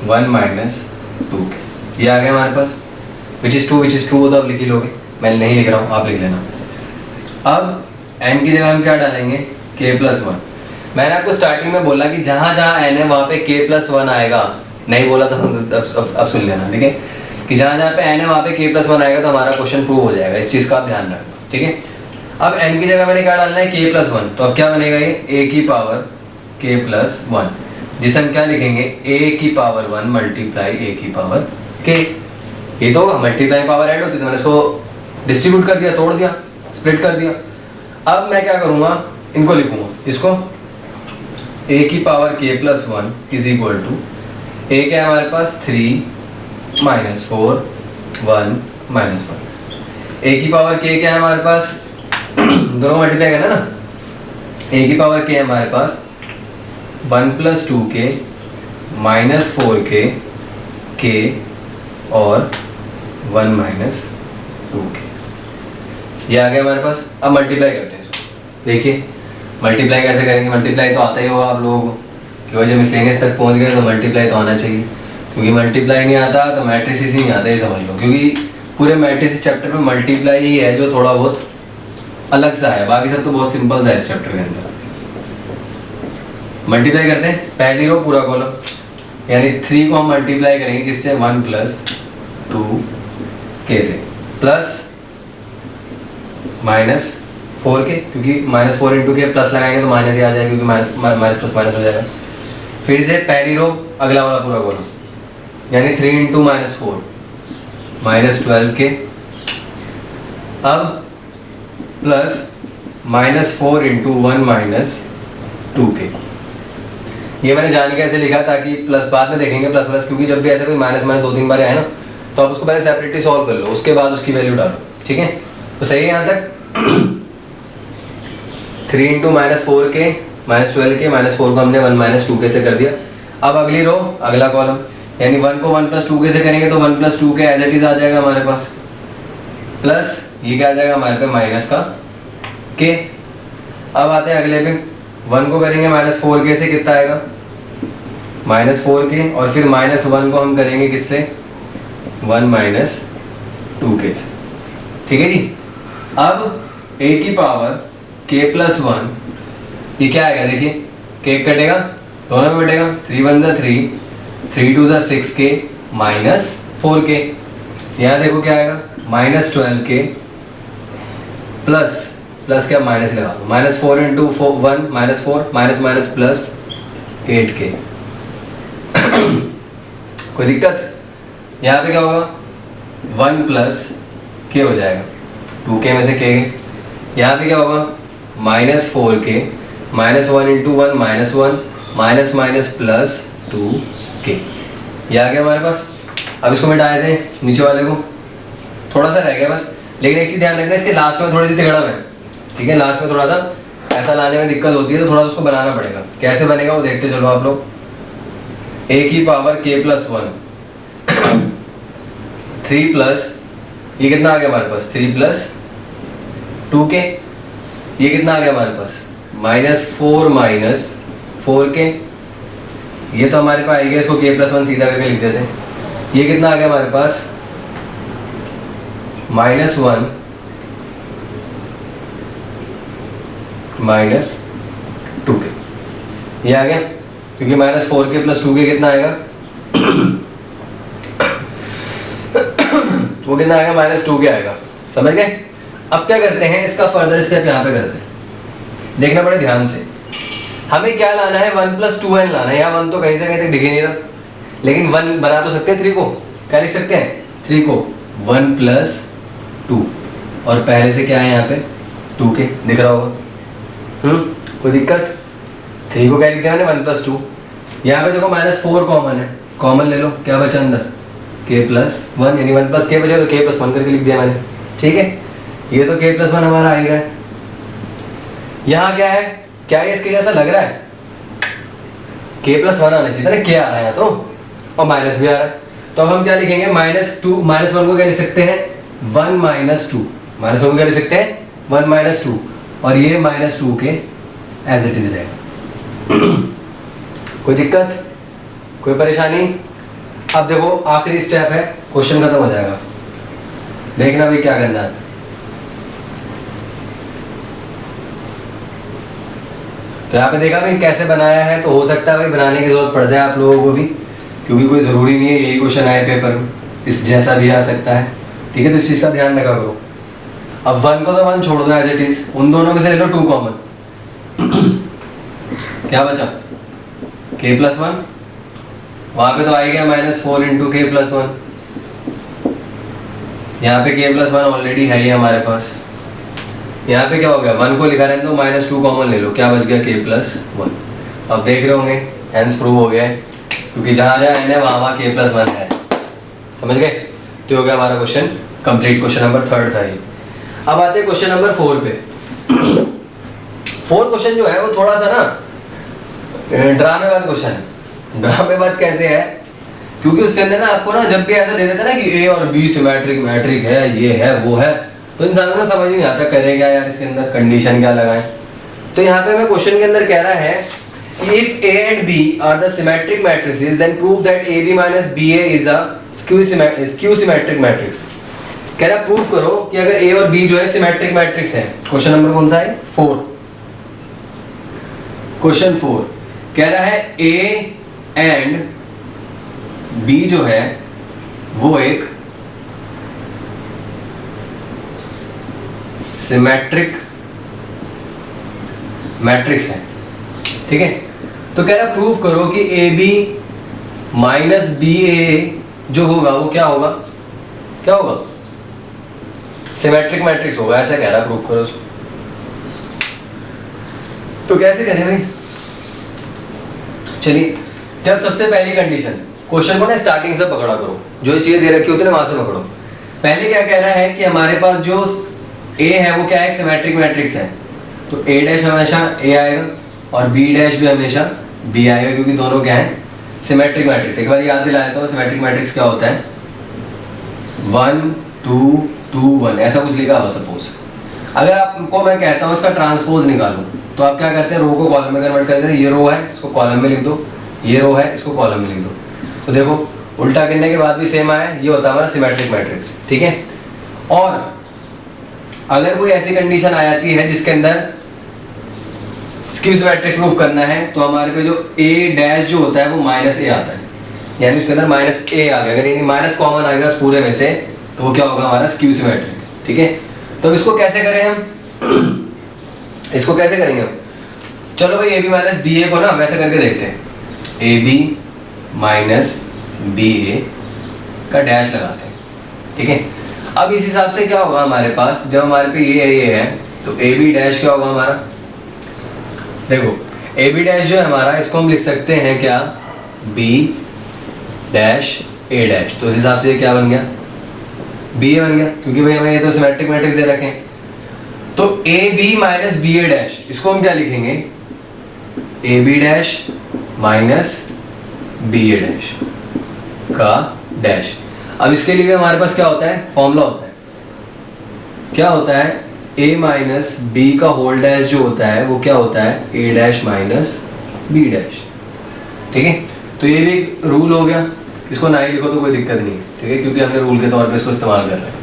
1 minus 2k। ये आ गया हमारे पास, विच इज़ ट्रू तो आप लिख ही लोगे, मैं नहीं लिख रहा हूँ, आप लिख लेना। अब n की जगह हम क्या डालेंगे, k प्लस 1। मैंने आपको स्टार्टिंग में बोला कि जहाँ जहाँ n है वहाँ पे k प्लस 1 आएगा, नहीं बोला तो अब सुन लेना। ठीक है, कि जहाँ जहाँ पे n है वहाँ पे k प्लस 1 आएगा तो हमारा क्वेश्चन प्रूव हो जाएगा। इस चीज़ का आप ध्यान रखना। ठीक है, अब n की जगह मैंने क्या डालना है, k प्लस 1। तो अब क्या बनेगा, ये a की पावर k प्लस 1, जिसे हम क्या लिखेंगे, a की पावर 1 मल्टीप्लाई a की पावर k। ये तो मल्टीप्लाई पावर ऐड होती है, तो मैंने इसको डिस्ट्रीब्यूट कर दिया, तोड़ दिया, स्प्लिट कर दिया। अब मैं क्या करूँगा, इनको लिखूँगा, इसको a की power k plus 1 is equal to a क्या है हमारे पास 3 माइनस 4 1 माइनस 1। a की पावर k क्या है हमारे पास, दोनों मल्टीप्लाई करना ना, a की पावर k है हमारे पास 1 plus 2k minus 4k k और 1 माइनस 2k। ये आ गया हमारे पास। अब मल्टीप्लाई करते हैं इसको। देखिए मल्टीप्लाई कैसे करेंगे, मल्टीप्लाई तो आता ही होगा आप लोगों को। कि भाई जब मिसलेनियस तक पहुंच गए तो मल्टीप्लाई तो आना चाहिए, क्योंकि मल्टीप्लाई नहीं आता तो मैट्रिसेस ही नहीं आता, ये समझ लो। क्योंकि पूरे मैट्रिसेस चैप्टर में मल्टीप्लाई ही है जो थोड़ा बहुत अलग सा है, बाकी सब तो बहुत सिंपल सा है इस चैप्टर के अंदर। मल्टीप्लाई करते हैं, पहली रो पूरा कॉलम, यानी 3 को हम मल्टीप्लाई करेंगे किससे, 1 + 2k से, प्लस -4k, क्योंकि -4 × k प्लस लगाएंगे तो माइनस ही आ जाएगा, क्योंकि माइनस प्लस माइनस हो जाएगा। फिर से पहली रो अगला वाला पूरा कॉलम, यानी 3 × -4 -12k, अब प्लस -4 × 1 - 2k। ये मैंने जान के ऐसे लिखा ताकि प्लस बाद में देखेंगे प्लस प्लस, क्योंकि जब भी ऐसा कोई माइनस 2-3 बार आए ना तो आप उसको पहले सेपरेटली सॉल्व कर लो, उसके बाद उसकी वैल्यू डालो, ठीक है। तो सही है यहाँ तक। 3 × -4k -12k, -4 को हमने 1 - 2k से कर दिया। अब अगली रो अगला कॉलम, यानी 1 को 1 + 2k से करेंगे तो 1 + 2k एज इट इज आ जाएगा हमारे पास, प्लस ये क्या आ जाएगा हमारे पे माइनस का k। अब आते हैं अगले पे, 1 को करेंगे -4k से, कितना आएगा -4k, और फिर -1 को हम करेंगे किससे, 1 - 2k से, ठीक है जी। अब a की पावर k + 1, ये क्या आएगा देखिए, k कटेगा दोनों में कटेगा, 3 × 1 = 3, 3 × 2 = 6k -4k। यहाँ देखो क्या आएगा, -12k प्लस क्या माइनस लगा दो, -4 × 1 -4 माइनस प्लस 8k। कोई दिक्कत, यहाँ पे क्या होगा, 1 + k हो जाएगा, 2k में से k, यहाँ पे क्या होगा -4k -1 × 1 -1 माइनस प्लस 2k, ये आ गया हमारे पास। अब इसको मिटाए थे नीचे वाले को, थोड़ा सा रह गया बस, लेकिन एक चीज़ ध्यान रखना, इसके लास्ट में थोड़ी सी तिगड़म है, ठीक है। लास्ट में थोड़ा सा ऐसा लाने में दिक्कत होती है, तो थोड़ा सा उसको बनाना पड़ेगा। कैसे बनेगा वो देखते चलो आप लोग। a की पावर k + 1 3 प्लस, ये कितना आ गया हमारे पास, 3 + 2k, ये कितना आ गया हमारे पास, -4 - 4k, ये तो हमारे पास आएगा, इसको k + 1 सीधा करके लिख देते हैं। ये कितना आ गया हमारे पास, -1 - 2k, ये आ गया, क्योंकि -4k + 2k कितना आएगा वो कितना आएगा, -2k आएगा, समझ गए। अब क्या करते हैं, इसका फर्दर स्टेप यहाँ पे करते हैं, देखना पड़े ध्यान से। हमें क्या लाना है, 1 + 2n लाना है। यहाँ 1 तो कहीं से कहीं तक दिख ही नहीं रहा, लेकिन 1 बना तो सकते हैं 3 को, क्या लिख सकते हैं, 3 को 1 + 2, और पहले से क्या है यहाँ पे 2k दिख रहा होगा, कोई दिक्कत। 3 को क्या लिख दिया मैंने, 1 + 2, यहाँ पे देखो -4 कॉमन है, कॉमन ले लो, क्या बचा अंदर, k + 1, यानी 1 + k बचा तो k + 1 करके लिख दिया मैंने, ठीक है। ये तो k + 1 हमारा आ ही रहा है। यहाँ क्या है, क्या ये इसके जैसा लग रहा है, k + 1 आना चाहिए था ना, k आ रहा है यहाँ तो, और माइनस भी आ रहा है, तो अब हम क्या लिखेंगे, -1 को क्या लिख सकते हैं, 1 - 2, -1 को क्या लिख सकते हैं, 1 - 2, और ये -2k एज इट इज रहेगा। कोई दिक्कत, कोई परेशानी। अब देखो आखिरी स्टेप है, क्वेश्चन खत्म हो जाएगा, देखना भाई क्या करना है। तो यहाँ पे देखा भाई कैसे बनाया है, तो हो सकता है भाई बनाने की जरूरत पड़ जाए आप लोगों को भी, क्योंकि कोई ज़रूरी नहीं है यही क्वेश्चन आए पेपर में, इस जैसा भी आ सकता है, ठीक है। तो इस चीज़ का ध्यान रखा करो। अब 1 को तो 1 छोड़ दो एज इट इज, उन दोनों में से ले लो 2 कॉमन, क्या बचा, k + 1, वहाँ पे तो आ गया -4 × k + 1, यहाँ पे k + 1 ऑलरेडी है ही हमारे पास। यहाँ पे क्या हो गया, 1 को लिखा रहने दो, -2 कॉमन ले लो, क्या बच गया, k + 1। अब देख रहे होंगे हैंस प्रूव हो गया है, क्योंकि जहाँ जहाँ n है वहाँ k + 1 है, समझ गए। तो हो गया हमारा क्वेश्चन कंप्लीट, क्वेश्चन नंबर 3 था ये। अब आते हैं क्वेश्चन नंबर 4 पे। 4 क्वेश्चन जो है वो थोड़ा सा ना ड्रामेबाज क्वेश्चन है। ड्रामेबाज कैसे है, क्योंकि उसके अंदर ना आपको ना जब भी ऐसा दे देता है ना कि A और B सिमेट्रिक मैट्रिक है, ये है वो है, तो इंसान को ना समझ नहीं आता करे क्या यार, इसके अंदर कंडीशन क्या लगाएं। तो यहाँ पे हमें क्वेश्चन के अंदर कह रहा है if A and B are the symmetric matrices then prove that AB minus BA is a skew symmetric matrix। कह रहा प्रूव करो कि अगर A और B जो है सिमेट्रिक मैट्रिक्स है। क्वेश्चन नंबर कौन सा है? 4। क्वेश्चन 4 कह रहा है A एंड B जो है वो एक सिमेट्रिक मैट्रिक्स है, ठीक है। तो कह रहा प्रूव करो कि ए बी माइनस बी ए जो होगा वो क्या होगा, क्या होगा? सिमेट्रिक मैट्रिक्स होगा, ऐसा कह रहा प्रूव करो उसको। तो कैसे करें भाई? चलिए, जब सबसे पहली कंडीशन, क्वेश्चन को ना स्टार्टिंग से पकड़ा करो, जो चीजें दे रखी होती है ना वहां से पकड़ो। पहले क्या कह रहा है कि हमारे पास जो ए है वो क्या है? एक सिमेट्रिक मैट्रिक्स है। तो ए डैश हमेशा ए आएगा और बी डैश भी हमेशा बी आएगा, क्योंकि दोनों क्या है? Symmetric matrix. एक बार याद दिलाया तो सिमेट्रिक मैट्रिक्स क्या होता है? 1 2 2 1 ऐसा कुछ लिखा हुआ सपोज। अगर आपको मैं कहता हूँ इसका ट्रांसपोज निकालो, तो आप क्या करते हैं? रो को कॉलम में कन्वर्ट कर देते हैं। ये रो है, इसको कॉलम में लिख दो, ये रो है, इसको कॉलम में लिख दो। तो देखो उल्टा करने के बाद भी सेम आया, ये होता है हमारा सिमेट्रिक मैट्रिक्स, ठीक है। और अगर कोई ऐसी कंडीशन आ जाती है जिसके अंदर स्क्यू सिमेट्रिक प्रूफ करना है, तो हमारे पे जो ए डैश जो होता है वो माइनस ए आता है, यानी उसके अंदर माइनस ए आ गया। अगर यानी माइनस कॉमन आ गया उस पूरे में से, तो वो क्या होगा? हमारा स्क्यू सिमेट्रिक, ठीक है। तो अब इसको कैसे करें हम? इसको कैसे करेंगे हम? चलो भाई ए बी माइनस बी ए को ना वैसे करके देखते हैं। ए बी माइनस बी ए का डैश लगाते हैं, ठीक है। अब इस हिसाब से क्या होगा हमारे पास, जब हमारे पे ये है तो ए बी डैश क्या होगा हमारा? देखो ए बी डैश जो है हमारा, इसको हम लिख सकते हैं क्या? बी डैश ए डैश। तो इस हिसाब से क्या बन गया? बी ए बन गया, क्योंकि भाई हमें ये तो सिमेट्रिक मैट्रिक्स दे रखे हैं। तो A B minus B A dash, इसको हम क्या लिखेंगे? A B dash minus B A dash का डैश। अब इसके लिए हमारे पास क्या होता है? फॉर्मूला होता है, क्या होता है? a माइनस बी का होल डैश जो होता है वो क्या होता है? a dash minus B dash, ठीक है। तो ये भी एक रूल हो गया, इसको ना ही लिखो तो कोई दिक्कत नहीं है, ठीक है, क्योंकि हमने रूल के तौर पे इसको इस्तेमाल कर रहे हैं।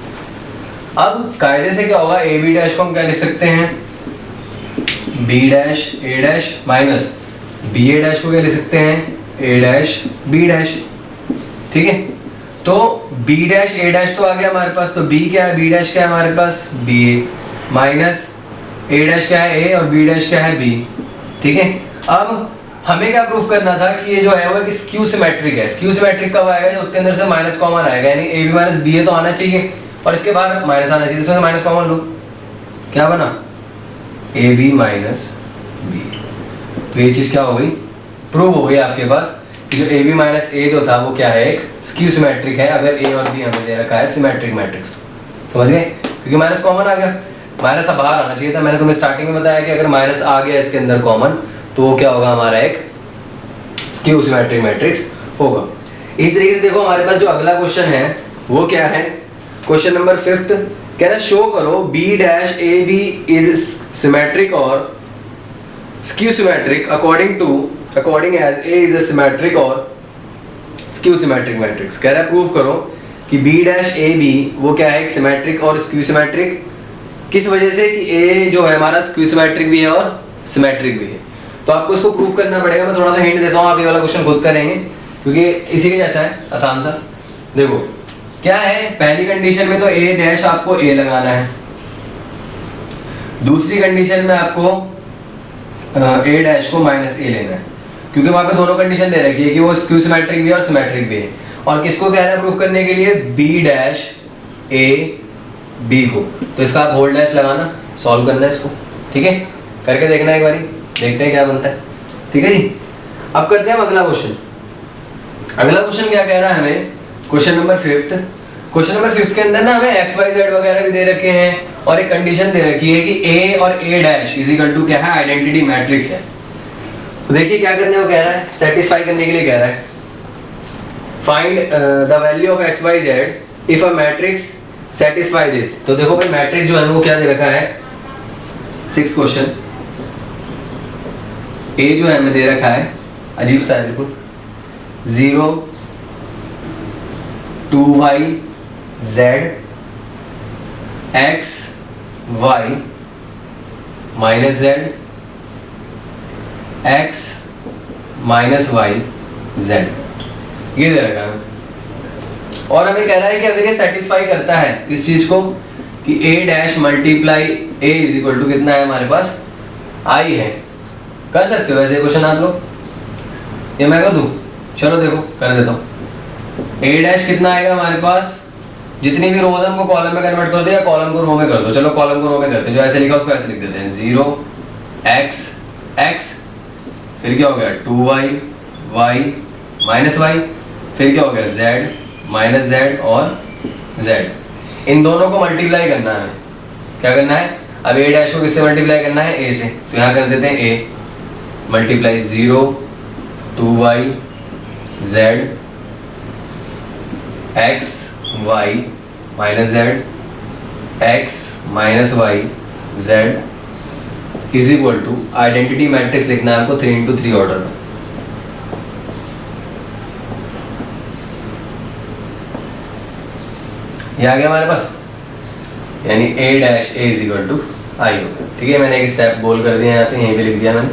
अब कायदे से क्या होगा? ए बी डैश को हम क्या लिख सकते हैं? B dash A dash minus B A dash को क्या लिख सकते हैं? ए डैश बी डैश, ठीक है। तो b डैश a डैश तो आ गया हमारे पास, तो b क्या है? b डैश क्या है हमारे पास? b माइनस a डैश क्या है? a और b डैश क्या है? b, ठीक है। अब हमें क्या प्रूफ करना था कि ये जो है वो एक स्क्यू सिमेट्रिक है। स्क्यू सिमेट्रिक कब आएगा? उसके अंदर से माइनस कॉमन आएगा, यानी ए बी माइनस बी ए तो आना चाहिए और इसके बाद माइनस आना चाहिए, इसमें माइनस कॉमन लो, क्या बना? A B minus B. तो ये चीज क्या हो गई? प्रूव हो गई आपके पास कि जो ए बी माइनस ए जो था वो क्या है? एक स्क्यू सिमेट्रिक है। अगर ए और बी हमें दे रखा है सिमेट्रिक मैट्रिक्स, तो समझ गए? क्योंकि माइनस कॉमन आ गया, माइनस अब बाहर आना चाहिए था। मैंने तुम्हें स्टार्टिंग में बताया कि अगर माइनस आ गया इसके अंदर कॉमन, तो वो क्या होगा? हमारा एक स्क्यू सिमेट्रिक मैट्रिक्स होगा। इस तरीके से देखो हमारे पास जो अगला क्वेश्चन है वो क्या है? क्वेश्चन नंबर 5 कह रहा है शो करो B dash A B is symmetric और skew symmetric according as A is a symmetric और स्क्यू सिमेट्रिक मैट्रिक्स। कह रहा है प्रूव करो कि बी डैश ए बी वो क्या है? एक सिमेट्रिक और स्क्यू सिमेट्रिक। किस वजह से? कि ए जो है हमारा स्क्यू सिमेट्रिक भी है और सिमेट्रिक भी है। तो आपको इसको प्रूव करना पड़ेगा। मैं थोड़ा सा हिंट देता हूँ, आप ये वाला क्वेश्चन खुद करेंगे क्योंकि इसी के जैसा है, आसान सा। देखो क्या है, पहली कंडीशन में तो ए डैश आपको ए लगाना है, दूसरी कंडीशन में आपको ए डैश को माइनस ए लेना है, क्योंकि वहां पे दोनों कंडीशन दे रखी है कि वो स्क्यू सिमेट्रिक भी है और सिमेट्रिक भी है। और किसको कह रहा है प्रूव करने के लिए? बी डैश ए बी को। तो इसका आप होल डैश लगाना, सॉल्व करना है इसको, ठीक है, करके देखना एक बारी, देखते हैं क्या बनता है, ठीक है जी। अब करते हैं हम अगला क्वेश्चन। अगला क्वेश्चन क्या कह रहा है हमें? Question number 5। क्वेश्चन नंबर 5 के अंदर ना हमें एक्स वाई जेड वगैरह भी दे रखे हैं और एक कंडीशन दे रखी है कि ए और ए डैश इज इक्वल टू क्या है? आइडेंटिटी मैट्रिक्स है। तो देखिए क्या करने को कह रहा है, सेटिस्फाई करने के लिए कह रहा है find the value of X Y Z if a matrix satisfy this. तो देखो भाई मैट्रिक्स जो है वो क्या दे रखा है? 6th क्वेश्चन, ए जो है हमें दे रखा है अजीब सा है बिल्कुल, 0 2y z x y minus z x minus Y z, ये दे रखा है। और हमें कह रहा है कि अगर ये सेटिस्फाई करता है किस चीज को, कि a dash multiply a is equal to कितना है हमारे पास i है। कर सकते हो वैसे क्वेश्चन आप लोग, ये मैं कर दूं, चलो देखो कर देता हूँ। a डैश कितना आएगा हमारे पास, जितनी भी रोज हमको कॉलम में कन्वर्ट कर दो या कॉलम को रो में कर दो, चलो कॉलम को रो में करते हैं, जो ऐसे लिखा उसको ऐसे लिख देते हैं, 0 x x, फिर क्या हो गया 2y y माइनस y, फिर क्या हो गया z माइनस z और z, इन दोनों को मल्टीप्लाई करना है। क्या करना है, अब a डैश को किससे मल्टीप्लाई करना है, a से, तो यहाँ कर देते हैं a multiply 0 2y z x y minus z x minus y z is equal to, identity matrix लिखना है आपको 3x3 ऑर्डर में। ये आ गया हमारे पास, यानी a dash a is equal to I हो गया। ठीक है, मैंने एक स्टेप बोल कर दिया यहाँ पे, यहीं पे लिख दिया मैंने।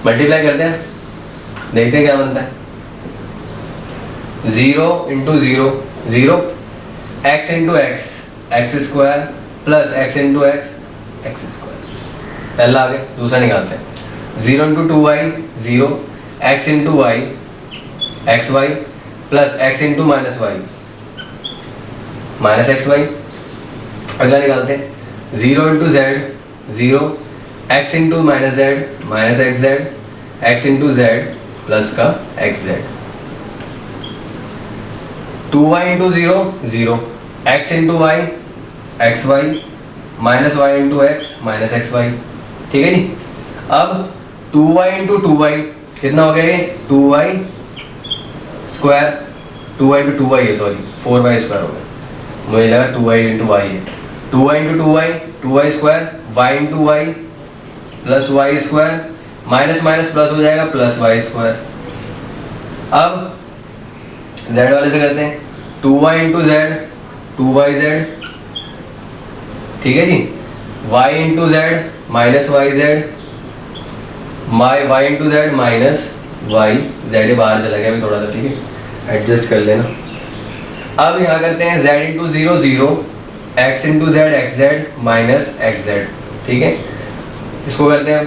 मल्टीप्लाई करते हैं, देखते हैं क्या बनता है। 0 into 0 0, x into X X square plus x into X X square, पहला आ गया। दूसरा निकालते हैं, 0 into 2y 0, x into Y X Y plus x into minus Y minus X Y. अगला निकालते हैं, 0 into Z 0, x into minus Z minus X Z, x into Z plus का X Z. 2y into 0 0, x into Y X Y minus Y into X minus X Y. ठीक है जी। अब 2y into 2y कितना हो गया, ये 2y square, 2y into 2y है, sorry 4y square हो गया, मुझे लगा 2y इंटू वाई है। 2y into 2y 2y square, y into Y plus Y square, minus minus plus हो जाएगा प्लस वाई स्क्वायर। अब z वाले से करते हैं, 2y इंटू जेड 2yz, ठीक है जी। y into Z minus Y Z, y into Z minus Y Z, बाहर चला गया अभी थोड़ा सा, ठीक है, एडजस्ट कर लेना। अब यहाँ करते हैं z into 0 0, x into Z X Z minus X Z, ठीक है। इसको करते हैं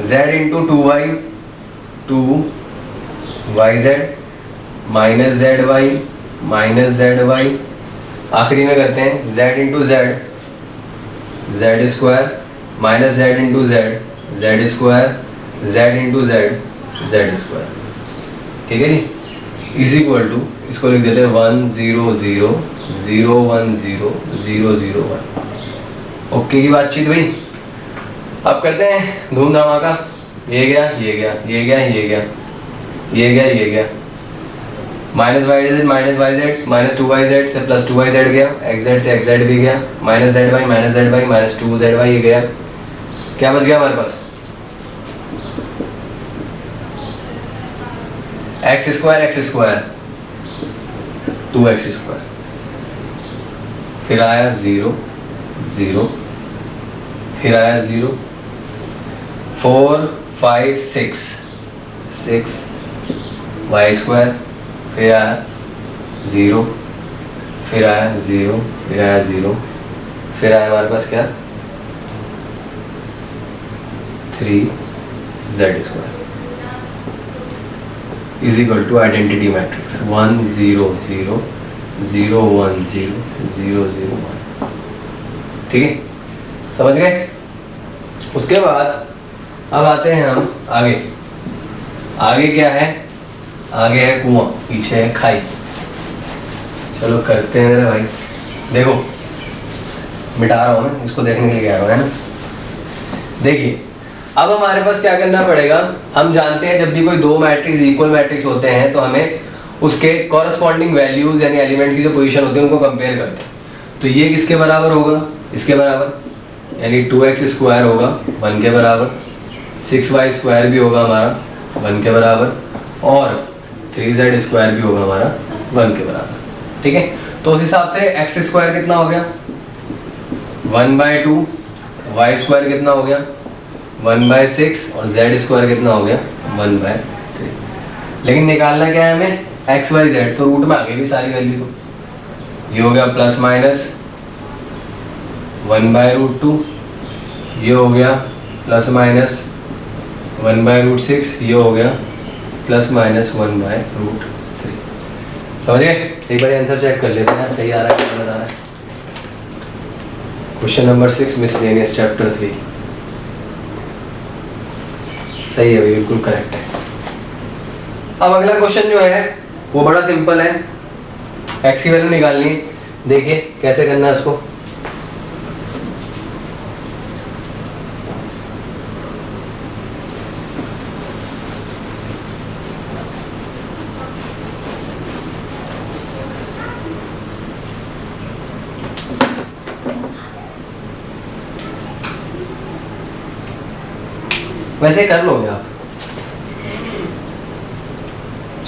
z into 2y 2yz minus Z Y minus Z Y. आखिरी में करते हैं z into Z Z square minus Z into Z Z square, Z into Z Z square, ठीक है जी। इज इक्वल टू, इसको लिख देते हैं 1 0 0 0 1 0 0 0 1। ओके की बातचीत भाई। अब करते हैं धूम धमाका, ये गया ये गया ये गया ये गया ये गया ये गया, minus Y Z minus Y Z minus 2yz से प्लस 2yz गया, एक्स जेड से एक्स जेड भी गया, minus Z Y minus Z Y minus 2zy ये गया। क्या बच गया हमारे पास, एक्स स्क्वायर 2x स्क्वायर, फिर आया 0 0, फिर आया 0 4 5 6 6 y स्क्वायर, फिर आया 0, फिर आया 0, फिर आया 0, फिर आया हमारे पास क्या 3z square is equal to identity matrix 1 0 0 0 1 0 0 0 1। ठीक है, समझ गए। उसके बाद अब आते हैं हम आगे। आगे क्या है, आगे है कुआं, पीछे है खाई। चलो करते हैं मेरे भाई। देखो मिटा रहा हूँ मैं, इसको देखने के लिए आ रहा हूँ, है ना। देखिए अब हमारे पास क्या करना पड़ेगा, हम जानते हैं जब भी कोई दो मैट्रिक्स इक्वल मैट्रिक्स होते हैं तो हमें उसके कॉरस्पॉन्डिंग वैल्यूज यानी एलिमेंट की जो पोजीशन होती है उनको कंपेयर करते हैं। तो ये किसके बराबर होगा, इसके बराबर, यानी 2x स्क्वायर होगा 1 के बराबर, 6y² भी होगा हमारा 1 के बराबर, और 3z² भी होगा हमारा 1 के बराबर। ठीक है, तो उस हिसाब से x² कितना हो गया 1/2, y² कितना हो गया 1/6 और z² कितना हो गया 1/3। लेकिन निकालना क्या है हमें x y z, तो रूट में आ गई भी सारी वैल्यू, तो ये हो गया प्लस माइनस 1/√2, ये हो गया प्लस माइनस 1/√6, ये हो गया प्लस माइनस 1/√3। समझ गए? एक बार आंसर चेक कर लेते हैं सही आ रहा है क्या बता रहा है। क्वेश्चन नंबर 6 मिसलेनियस चैप्टर 3 सही है, बिल्कुल करेक्ट है। अब अगला क्वेश्चन जो है वो बड़ा सिंपल है, x की वैल्यू निकालनी है। देखिए कैसे करना है उसको। वैसे कर लोगे आप,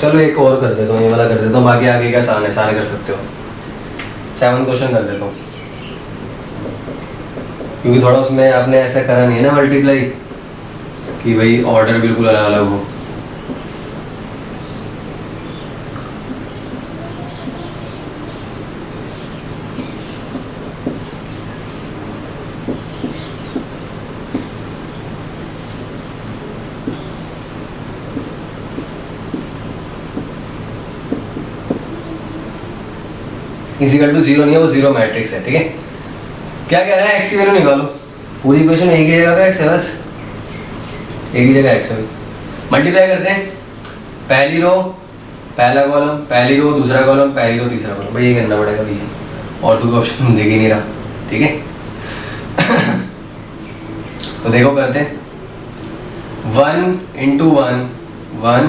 चलो एक और कर देता हूँ, ये वाला कर देता हूँ, बाकी आगे का आसान है, सारे कर सकते हो। 7 क्वेश्चन कर देता हूँ, क्योंकि थोड़ा उसमें आपने ऐसा करा नहीं है ना मल्टीप्लाई कि भाई ऑर्डर बिल्कुल अलग अलग हो। इक्वल टू 0 नहीं है, वो 0 मैट्रिक्स है। ठीक है, क्या कह रहा है x की वैल्यू निकालो। पूरी इक्वेशन एक ही जगह पे x है, बस एक ही जगह x है। मल्टीप्लाई करते हैं, पहली रो पहला कॉलम, पहली रो दूसरा कॉलम, पहली रो तीसरा कॉलम। भाई ये करना पड़ेगा भैया, और तो कोई ऑप्शन दिख ही नहीं रहा। ठीक है तो देखो करते हैं, 1 × 1 1,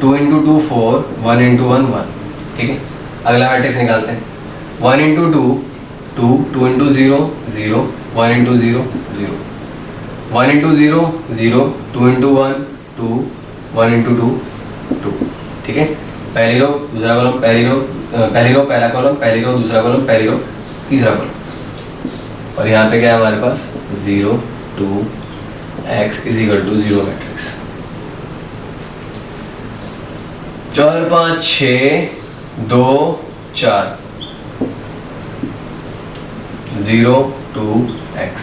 2 × 2 4, 1 × 1 1। ठीक है, अगला मैट्रिक्स निकालते हैं, 1 × 2 2, 2 × 0 0, 1 × 0 0, 1 × 0 0, 2 × 1 2, 1 × 2 2। ठीक है, पहली रो दूसरा कॉलम, पहली रो पहला कॉलम, पहली रो दूसरा कॉलम, पहली रो तीसरा कॉलम, और यहाँ पे क्या है हमारे पास 0 2 x = 0 matrix. 4 5 6 2 4 0 2 x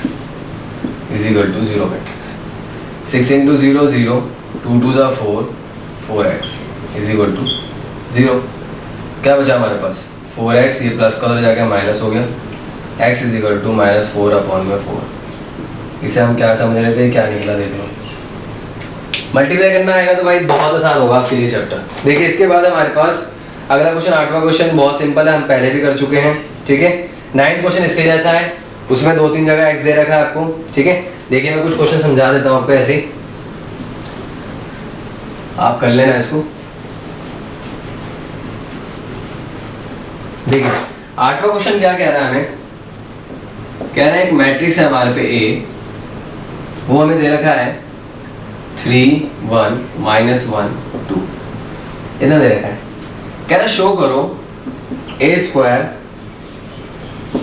= 0 matrix. 6 × 0 0, 2 2 4 4x = 0। क्या बचा हमारे पास 4x, ये प्लस का उधर जाके माइनस हो गया, x = -4/4। इसे हम क्या समझ रहे थे, क्या निकला देख लो। मल्टीप्लाई करना आएगा तो भाई बहुत आसान होगा आपके लिए चैप्टर। देखिए इसके बाद हमारे पास अगला क्वेश्चन 8वां क्वेश्चन बहुत सिंपल है, हम पहले भी कर चुके हैं। ठीक है, 9th क्वेश्चन इसके जैसा है, उसमें 2-3 जगह x दे रखा है आपको। ठीक है, देखिए मैं कुछ क्वेश्चन समझा देता हूँ आपको, ऐसे ही आप कर लेना इसको। देखिए 8वां क्वेश्चन क्या कह रहा है हमें, कह रहा है एक मैट्रिक्स है हमारे पे A, वो हमें दे रखा है 3 1 -1 2, इतना दे रखा है। कह रहा शो करो a² -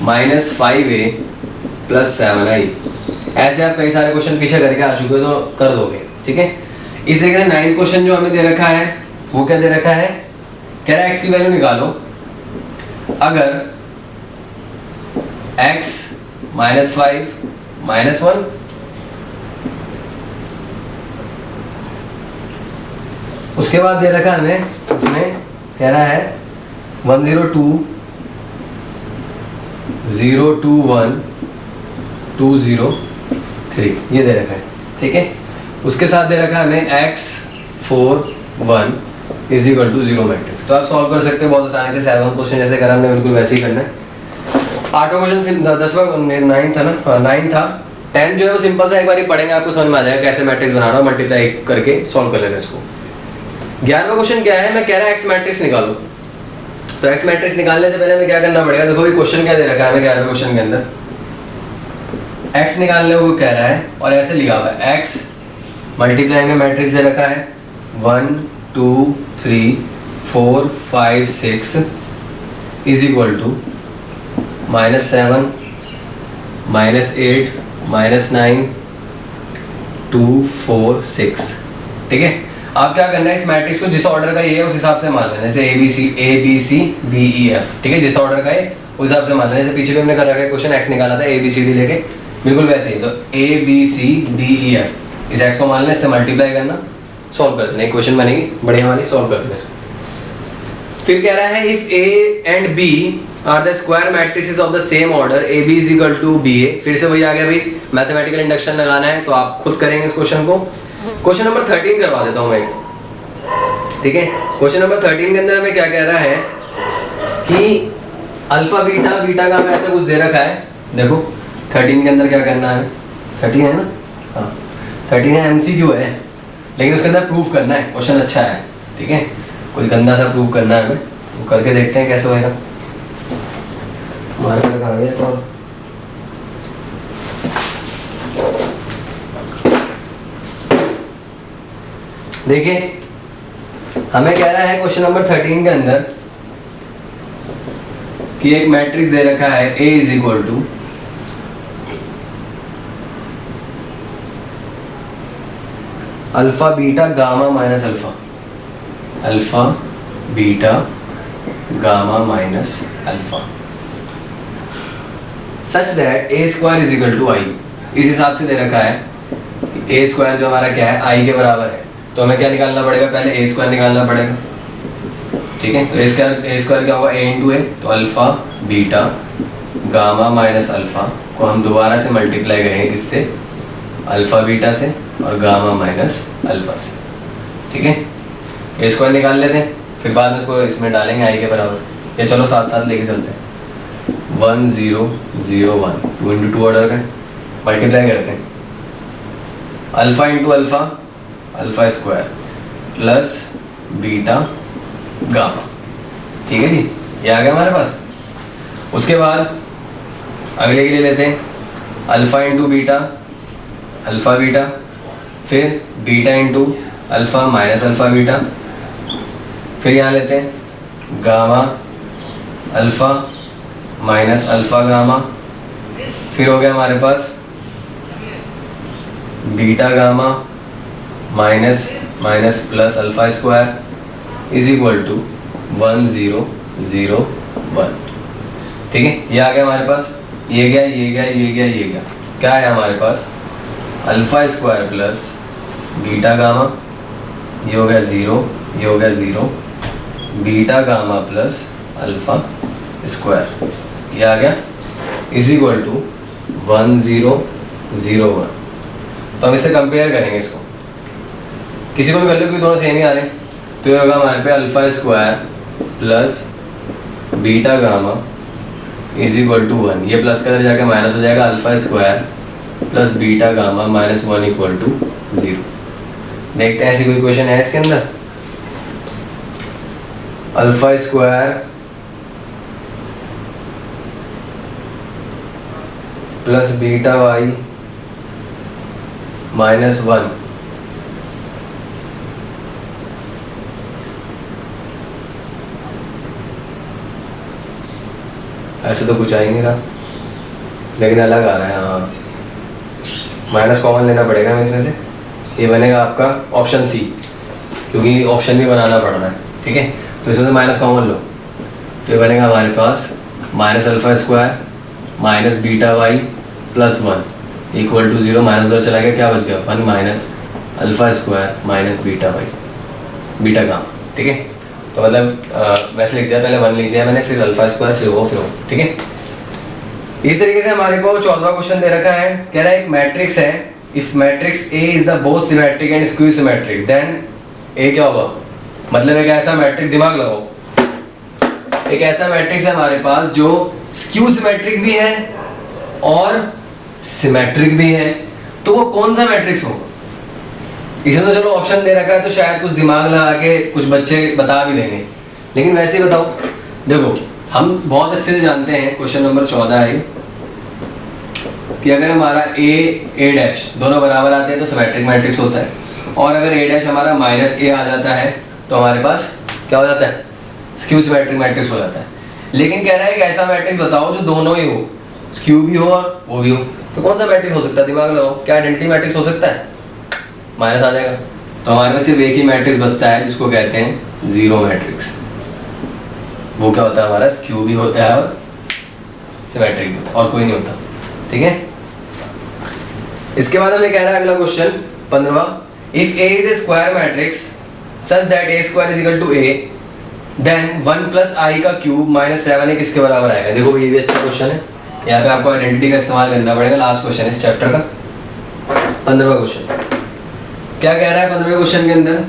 5a + 7i। ऐसे आप कई सारे क्वेश्चन पीछे करके आ चुके हो तो कर दोगे। ठीक है, इस तरीके से 9th क्वेश्चन जो हमें दे रखा है वो क्या दे रखा है, कह रहा है x की वैल्यू निकालो अगर x -5 -1 उसके बाद दे रखा है हमें, इसमें कह रहा है 102 021 203, ये दे रखा है। ठीक है, उसके साथ दे रखा है हमें x 4 1 = 0 मैट्रिक्स। तो आप सॉल्व कर सकते हो बहुत आसानी से। 7वां क्वेश्चन जैसे करा हमने बिल्कुल वैसे ही करना है। 8वां क्वेश्चन 10वां 9 था ना, 9 था। 10 जो है वो सिंपल सा एक बार ही पढ़ेंगे, आपको समझ में आ जाएगा कैसे मैट्रिक्स बनाना, मल्टीप्लाई करके सॉल्व कर लेना इसको। 11वां क्वेश्चन क्या है, मैं कह रहा है x मैट्रिक्स निकालो। तो x मैट्रिक्स निकालने से पहले हमें क्या करना पड़ेगा, देखो ये क्वेश्चन क्या दे रखा है हमें 11वें क्वेश्चन के अंदर, x निकालने को कह रहा है और ऐसे लिखा हुआ है x मल्टीप्लाई में मैट्रिक्स दे रखा है 1 2 3 4 5 6 इज इक्वल टू -7 -8 -9 2 4 6। ठीक है, आप क्या करना है, इस मैट्रिक्स को जिस ऑर्डर का ये है उस हिसाब से मान लेना, जैसे A B C D E F. ठीक है, जिस ऑर्डर का है उस हिसाब से मान लेना। जैसे पीछे भी हमने कर रखा है क्वेश्चन, एक्स निकाला था ए बी सी डी लेके, बिल्कुल वैसे ही। तो A B C D E F, इस एक्स को मान लेना, इससे मल्टीप्लाई करना, सॉल्व कर देना, एक क्वेश्चन बनेगी बढ़िया वाली, सॉल्व कर देना इसको। फिर कह रहा है if A and B are the square matrices of the same order A B is equal to B A. फिर से वही आ गया भाई, मैथमेटिकल इंडक्शन लगाना है तो आप खुद करेंगे इस क्वेश्चन को। क्वेश्चन नंबर 13 करवा देता हूं मैं। ठीक है, क्वेश्चन नंबर 13 के अंदर हमें क्या कह रहा है कि अल्फा बीटा बीटा का हमें ऐसा कुछ दे रखा है। देखो 13 के अंदर क्या करना है, 13 है ना, हाँ 13 है, एमसीक्यू है, लेकिन उसके अंदर प्रूफ करना है। क्वेश्चन अच्छा है, ठीक है, कुछ गंदा सा प्रूफ करना है हमें, तो करके देखते हैं कैसे होएगा। मार्कर आ गया और देखिए हमें कह रहा है क्वेश्चन नंबर 13 के अंदर कि एक मैट्रिक्स दे रखा है A is equal to alpha beta gamma minus alpha, alpha beta gamma minus alpha, such that A square is equal to I. इस हिसाब से दे रखा है कि ए स्क्वायर जो हमारा क्या है, आई के बराबर है, तो हमें क्या निकालना पड़ेगा, पहले ए स्क्वायर निकालना पड़ेगा। ठीक है, तो ए स्क्वायर क्या होगा, ए इंटू ए, तो alpha beta gamma minus alpha को हम दोबारा से मल्टीप्लाई करेंगे किससे, अल्फा बीटा से और गामा माइनस अल्फा से। ठीक है, ए स्क्वायर निकाल लेते हैं, फिर बाद में उसको इसमें डालेंगे आई के बराबर। ये चलो साथ साथ लेके चलते हैं। 1 0 0 1 2 इंटू 2 ऑर्डर का मल्टीप्लाई करते हैं, alpha into alpha, alpha square plus beta gamma. ठीक है जी, ये आ गया हमारे पास। उसके बाद अगले के लिए लेते हैं alpha into beta, alpha beta, फिर beta into alpha minus alpha beta, फिर यहाँ लेते हैं gamma alpha minus alpha gamma, फिर हो गया हमारे पास beta gamma minus minus plus alpha square is equal to 1 0 0 1। ठीक है, ये आ गया हमारे पास, ये गया ये गया ये गया ये गया, क्या है हमारे पास, alpha square plus beta gamma, ये हो गया 0, ये हो गया 0, beta gamma plus alpha square, ये आ गया इज इक्वल टू 1 0 0 1। तो हम इससे कंपेयर करेंगे इसको, किसी को भी कर लो क्योंकि दोनों सेम ही आ रहे हैं। तो ये होगा हमारे पे alpha square plus beta gamma is equal to 1, ये प्लस का जाके माइनस हो जाएगा, alpha square plus beta gamma minus 1 equal to 0। देखते हैं ऐसी कोई क्वेश्चन है इसके अंदर। Alpha square plus beta Y minus 1, ऐसे तो कुछ आ ही नहीं रहा, लेकिन अलग आ रहा है। हाँ, माइनस कॉमन लेना पड़ेगा हमें इसमें से, ये बनेगा आपका ऑप्शन सी, क्योंकि ऑप्शन भी बनाना पड़ रहा है। ठीक है, तो इसमें से माइनस कॉमन लो, तो ये बनेगा हमारे पास minus alpha square minus beta Y plus 1 equal to 0, minus उधर चला गया, क्या बच गया 1 minus alpha square minus beta Y, beta gamma. ठीक है, तो मतलब वैसे लिख दिया, पहले 1 लिख दिया मैंने, फिर अल्फा स्क्वायर, फिर वो फिर वो। ठीक है, इस तरीके से हमारे को 14वां क्वेश्चन दे रखा है। कह रहा है एक मैट्रिक्स है, if matrix A is the both symmetric and skew symmetric then A क्या होगा, मतलब एक ऐसा मैट्रिक्स, दिमाग लगाओ, एक ऐसा मैट्रिक्स है हमारे पास जो स्क्यू सिमेट्रिक भी है और सिमेट्रिक भी है, तो वो कौन सा मैट्रिक्स होगा। इसमें तो चलो ऑप्शन दे रखा है तो शायद कुछ दिमाग लगा के कुछ बच्चे बता भी देंगे, लेकिन वैसे ही बताओ। देखो हम बहुत अच्छे से जानते हैं, क्वेश्चन नंबर 14 है कि अगर हमारा ए डैश दोनों बराबर आते हैं तो सिमेट्रिक मैट्रिक्स होता है। और अगर a डैश हमारा माइनस a आ जाता है तो हमारे पास क्या हो जाता है, स्क्यू सिमेट्रिक मैट्रिक्स हो जाता है। लेकिन कह रहा है कि ऐसा मैट्रिक्स बताओ जो दोनों ही हो, स्क्यू भी हो और वो भी हो। तो कौन सा मैट्रिक्स हो सकता है, दिमाग लगाओ, क्या आइडेंटिटी मैट्रिक्स हो सकता है, माइनस आ जाएगा। तो हमारे पास सिर्फ एक ही मैट्रिक्स बचता है जिसको कहते हैं जीरो मैट्रिक्स। वो क्या होता है हमारा, स्क्यू भी होता है और सिमेट्रिक भी होता है, और कोई नहीं होता। ठीक है, इसके बाद हमें कह रहा है अगला क्वेश्चन 15वां, if A is a square matrix such that A square is equal to A then 1 plus I का क्यूब माइनस 7 किसके बराबर आएगा। देखो ये भी अच्छा क्वेश्चन है, यहाँ पे आपको आइडेंटिटी का इस्तेमाल करना पड़ेगा। लास्ट क्वेश्चन है इस चैप्टर का, 15वां क्वेश्चन। क्या कह रहा है 15वें क्वेश्चन के अंदर,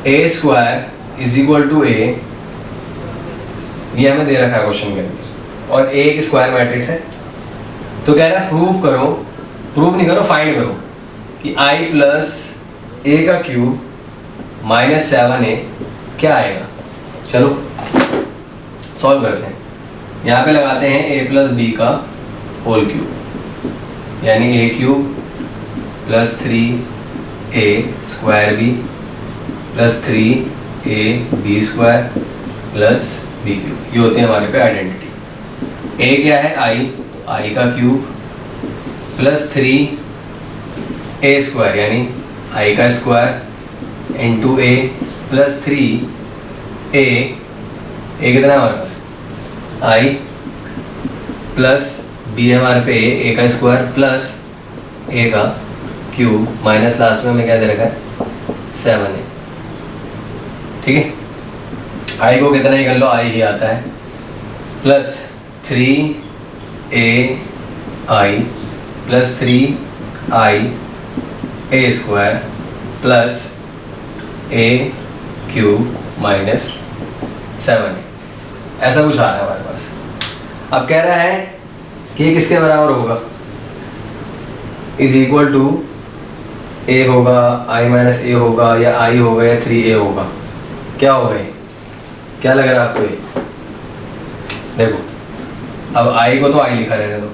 ए स्क्वायर इज इक्वल टू ए, ये हमें दे रखा है क्वेश्चन के अंदर, और ए एक स्क्वायर मैट्रिक्स है। तो कह रहा है प्रूव करो, प्रूव नहीं करो, फाइंड करो कि आई प्लस ए का क्यूब माइनस 7a क्या आएगा। चलो सॉल्व करते हैं। यहाँ पे लगाते हैं a प्लस बी का होल क्यूब, यानी a cube plus 3a square B plus 3a B square plus B cube, ये होती है हमारे पे आइडेंटिटी। a क्या है i, तो i का क्यूब प्लस 3a स्क्वायर यानी i का square into a plus 3a, a कितना है हमारे पास i प्लस b है हमारे पे a का स्क्वायर प्लस a का क्यूब माइनस लास्ट में हमें क्या दे रखा है 7a। ठीक है, i को कितना ही कर लो, i ही आता है, plus 3ai plus 3i a square plus a cube minus 7, ऐसा कुछ आ रहा है हमारे पास। अब कह रहा है कि ये किसके बराबर होगा, इज इक्वल टू a होगा, i माइनस a होगा, या i होगा या 3a होगा, क्या होगा ये, क्या लग रहा है आपको ये। देखो अब i को तो i लिखा रहने दो,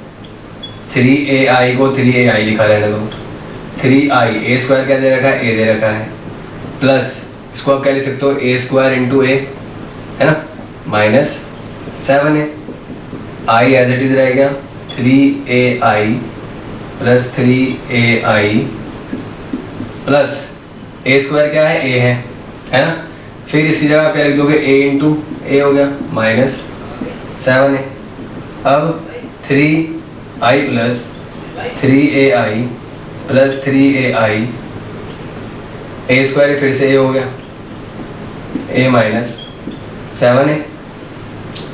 3ai को 3ai लिखा रहने दो, 3i a स्क्वायर क्या दे रखा है, a दे रखा है, प्लस इसको आप क्या लिख सकते हो, a स्क्वायर इंटू a है ना, minus 7a, i as it is रह गया 3ai plus 3ai plus a square क्या है, a है ना, फिर इसकी जगह क्या लिख दोगे, a इंटू a हो गया माइनस 7a। अब 3i plus 3ai plus 3ai, a square फिर से a हो गया, a माइनस 7a,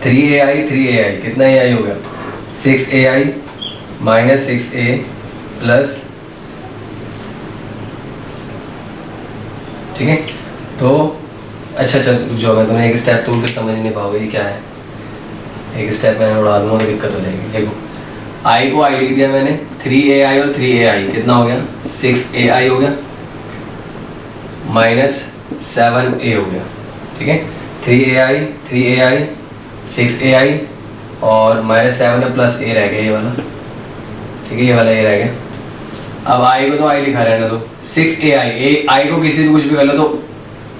3ai कितना ai हो गया, 6ai माइनस 6a प्लस, ठीक है। तो अच्छा रुक जाओ, मैं तुम्हें एक स्टेप तुम फिर समझ नहीं पाओगे ये क्या है, एक स्टेप मैं उड़ा दूंगा तो दिक्कत हो जाएगी। देखो i को i लिख दिया मैंने, 3ai और 3ai कितना हो गया, 6ai हो गया माइनस 7a हो गया। ठीक है, 3ai 6ai और माइनस 7 प्लस a रह गया ये वाला। ठीक है, ये वाला a रह गया। अब i को तो i लिखा रहने दो, 6ai i को किसी से कुछ भी कर लो तो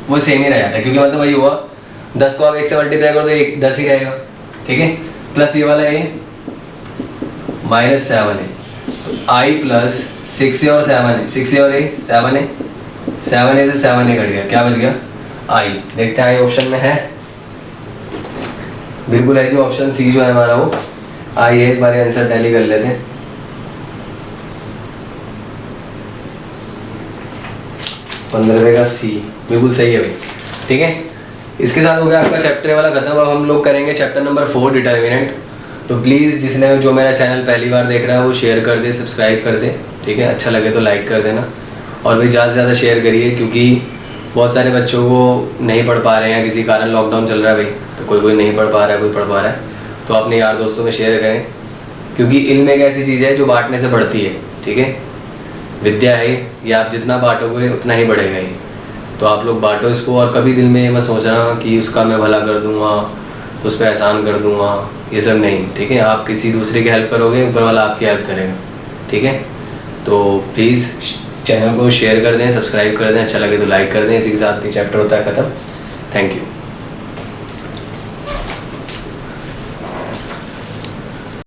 वो सेम ही रह जाता है, क्योंकि मतलब वही हुआ, 10 को आप 1 से मल्टीप्लाई करो तो 10 ही रहेगा। ठीक है, प्लस ये वाला a माइनस 7a, तो i प्लस 6a और 7a, 6a और a 7a, 7a से 7a कट गया, क्या बच गया i। देखते हैं i ऑप्शन में है, बिल्कुल है जी, ऑप्शन सी जो है हमारा वो i है। एक बार आंसर टैली कर लेते हैं। पंद्रहवें का सी बिल्कुल सही है भाई। ठीक है, इसके साथ हो गया आपका चैप्टर वाला खत्म। अब हम लोग करेंगे चैप्टर नंबर 4 डिटर्मिनेंट। तो प्लीज़ जिसने जो मेरा चैनल पहली बार देख रहा है वो शेयर कर दे, सब्सक्राइब कर दे। ठीक है, अच्छा लगे तो लाइक कर देना, और भाई ज़्यादा से ज़्यादा शेयर करिए, क्योंकि बहुत सारे बच्चों को नहीं पढ़ पा रहे हैं, किसी कारण लॉकडाउन चल रहा है भाई, तो कोई नहीं पढ़ पा रहा है, कोई पढ़ पा रहा है, तो अपने यार दोस्तों में शेयर करें, क्योंकि इल्म एक ऐसी चीज़ है जो बांटने से बढ़ती है। ठीक है, विद्या है ये, आप जितना बांटोगे उतना ही बढ़ेगा ये। तो आप लोग बांटो इसको, और कभी दिल में ये मत सोचना कि उसका मैं भला कर दूंगा, उस पर एहसान कर दूंगा, ये सब नहीं, ठीक है। आप किसी दूसरे की हेल्प करोगे, ऊपर वाला आपकी हेल्प करेगा, ठीक है। तो प्लीज़ चैनल को शेयर कर दें, सब्सक्राइब कर दें, अच्छा लगे तो लाइक कर दें। इसी के साथ ये चैप्टर होता है ख़त्म। Thank you.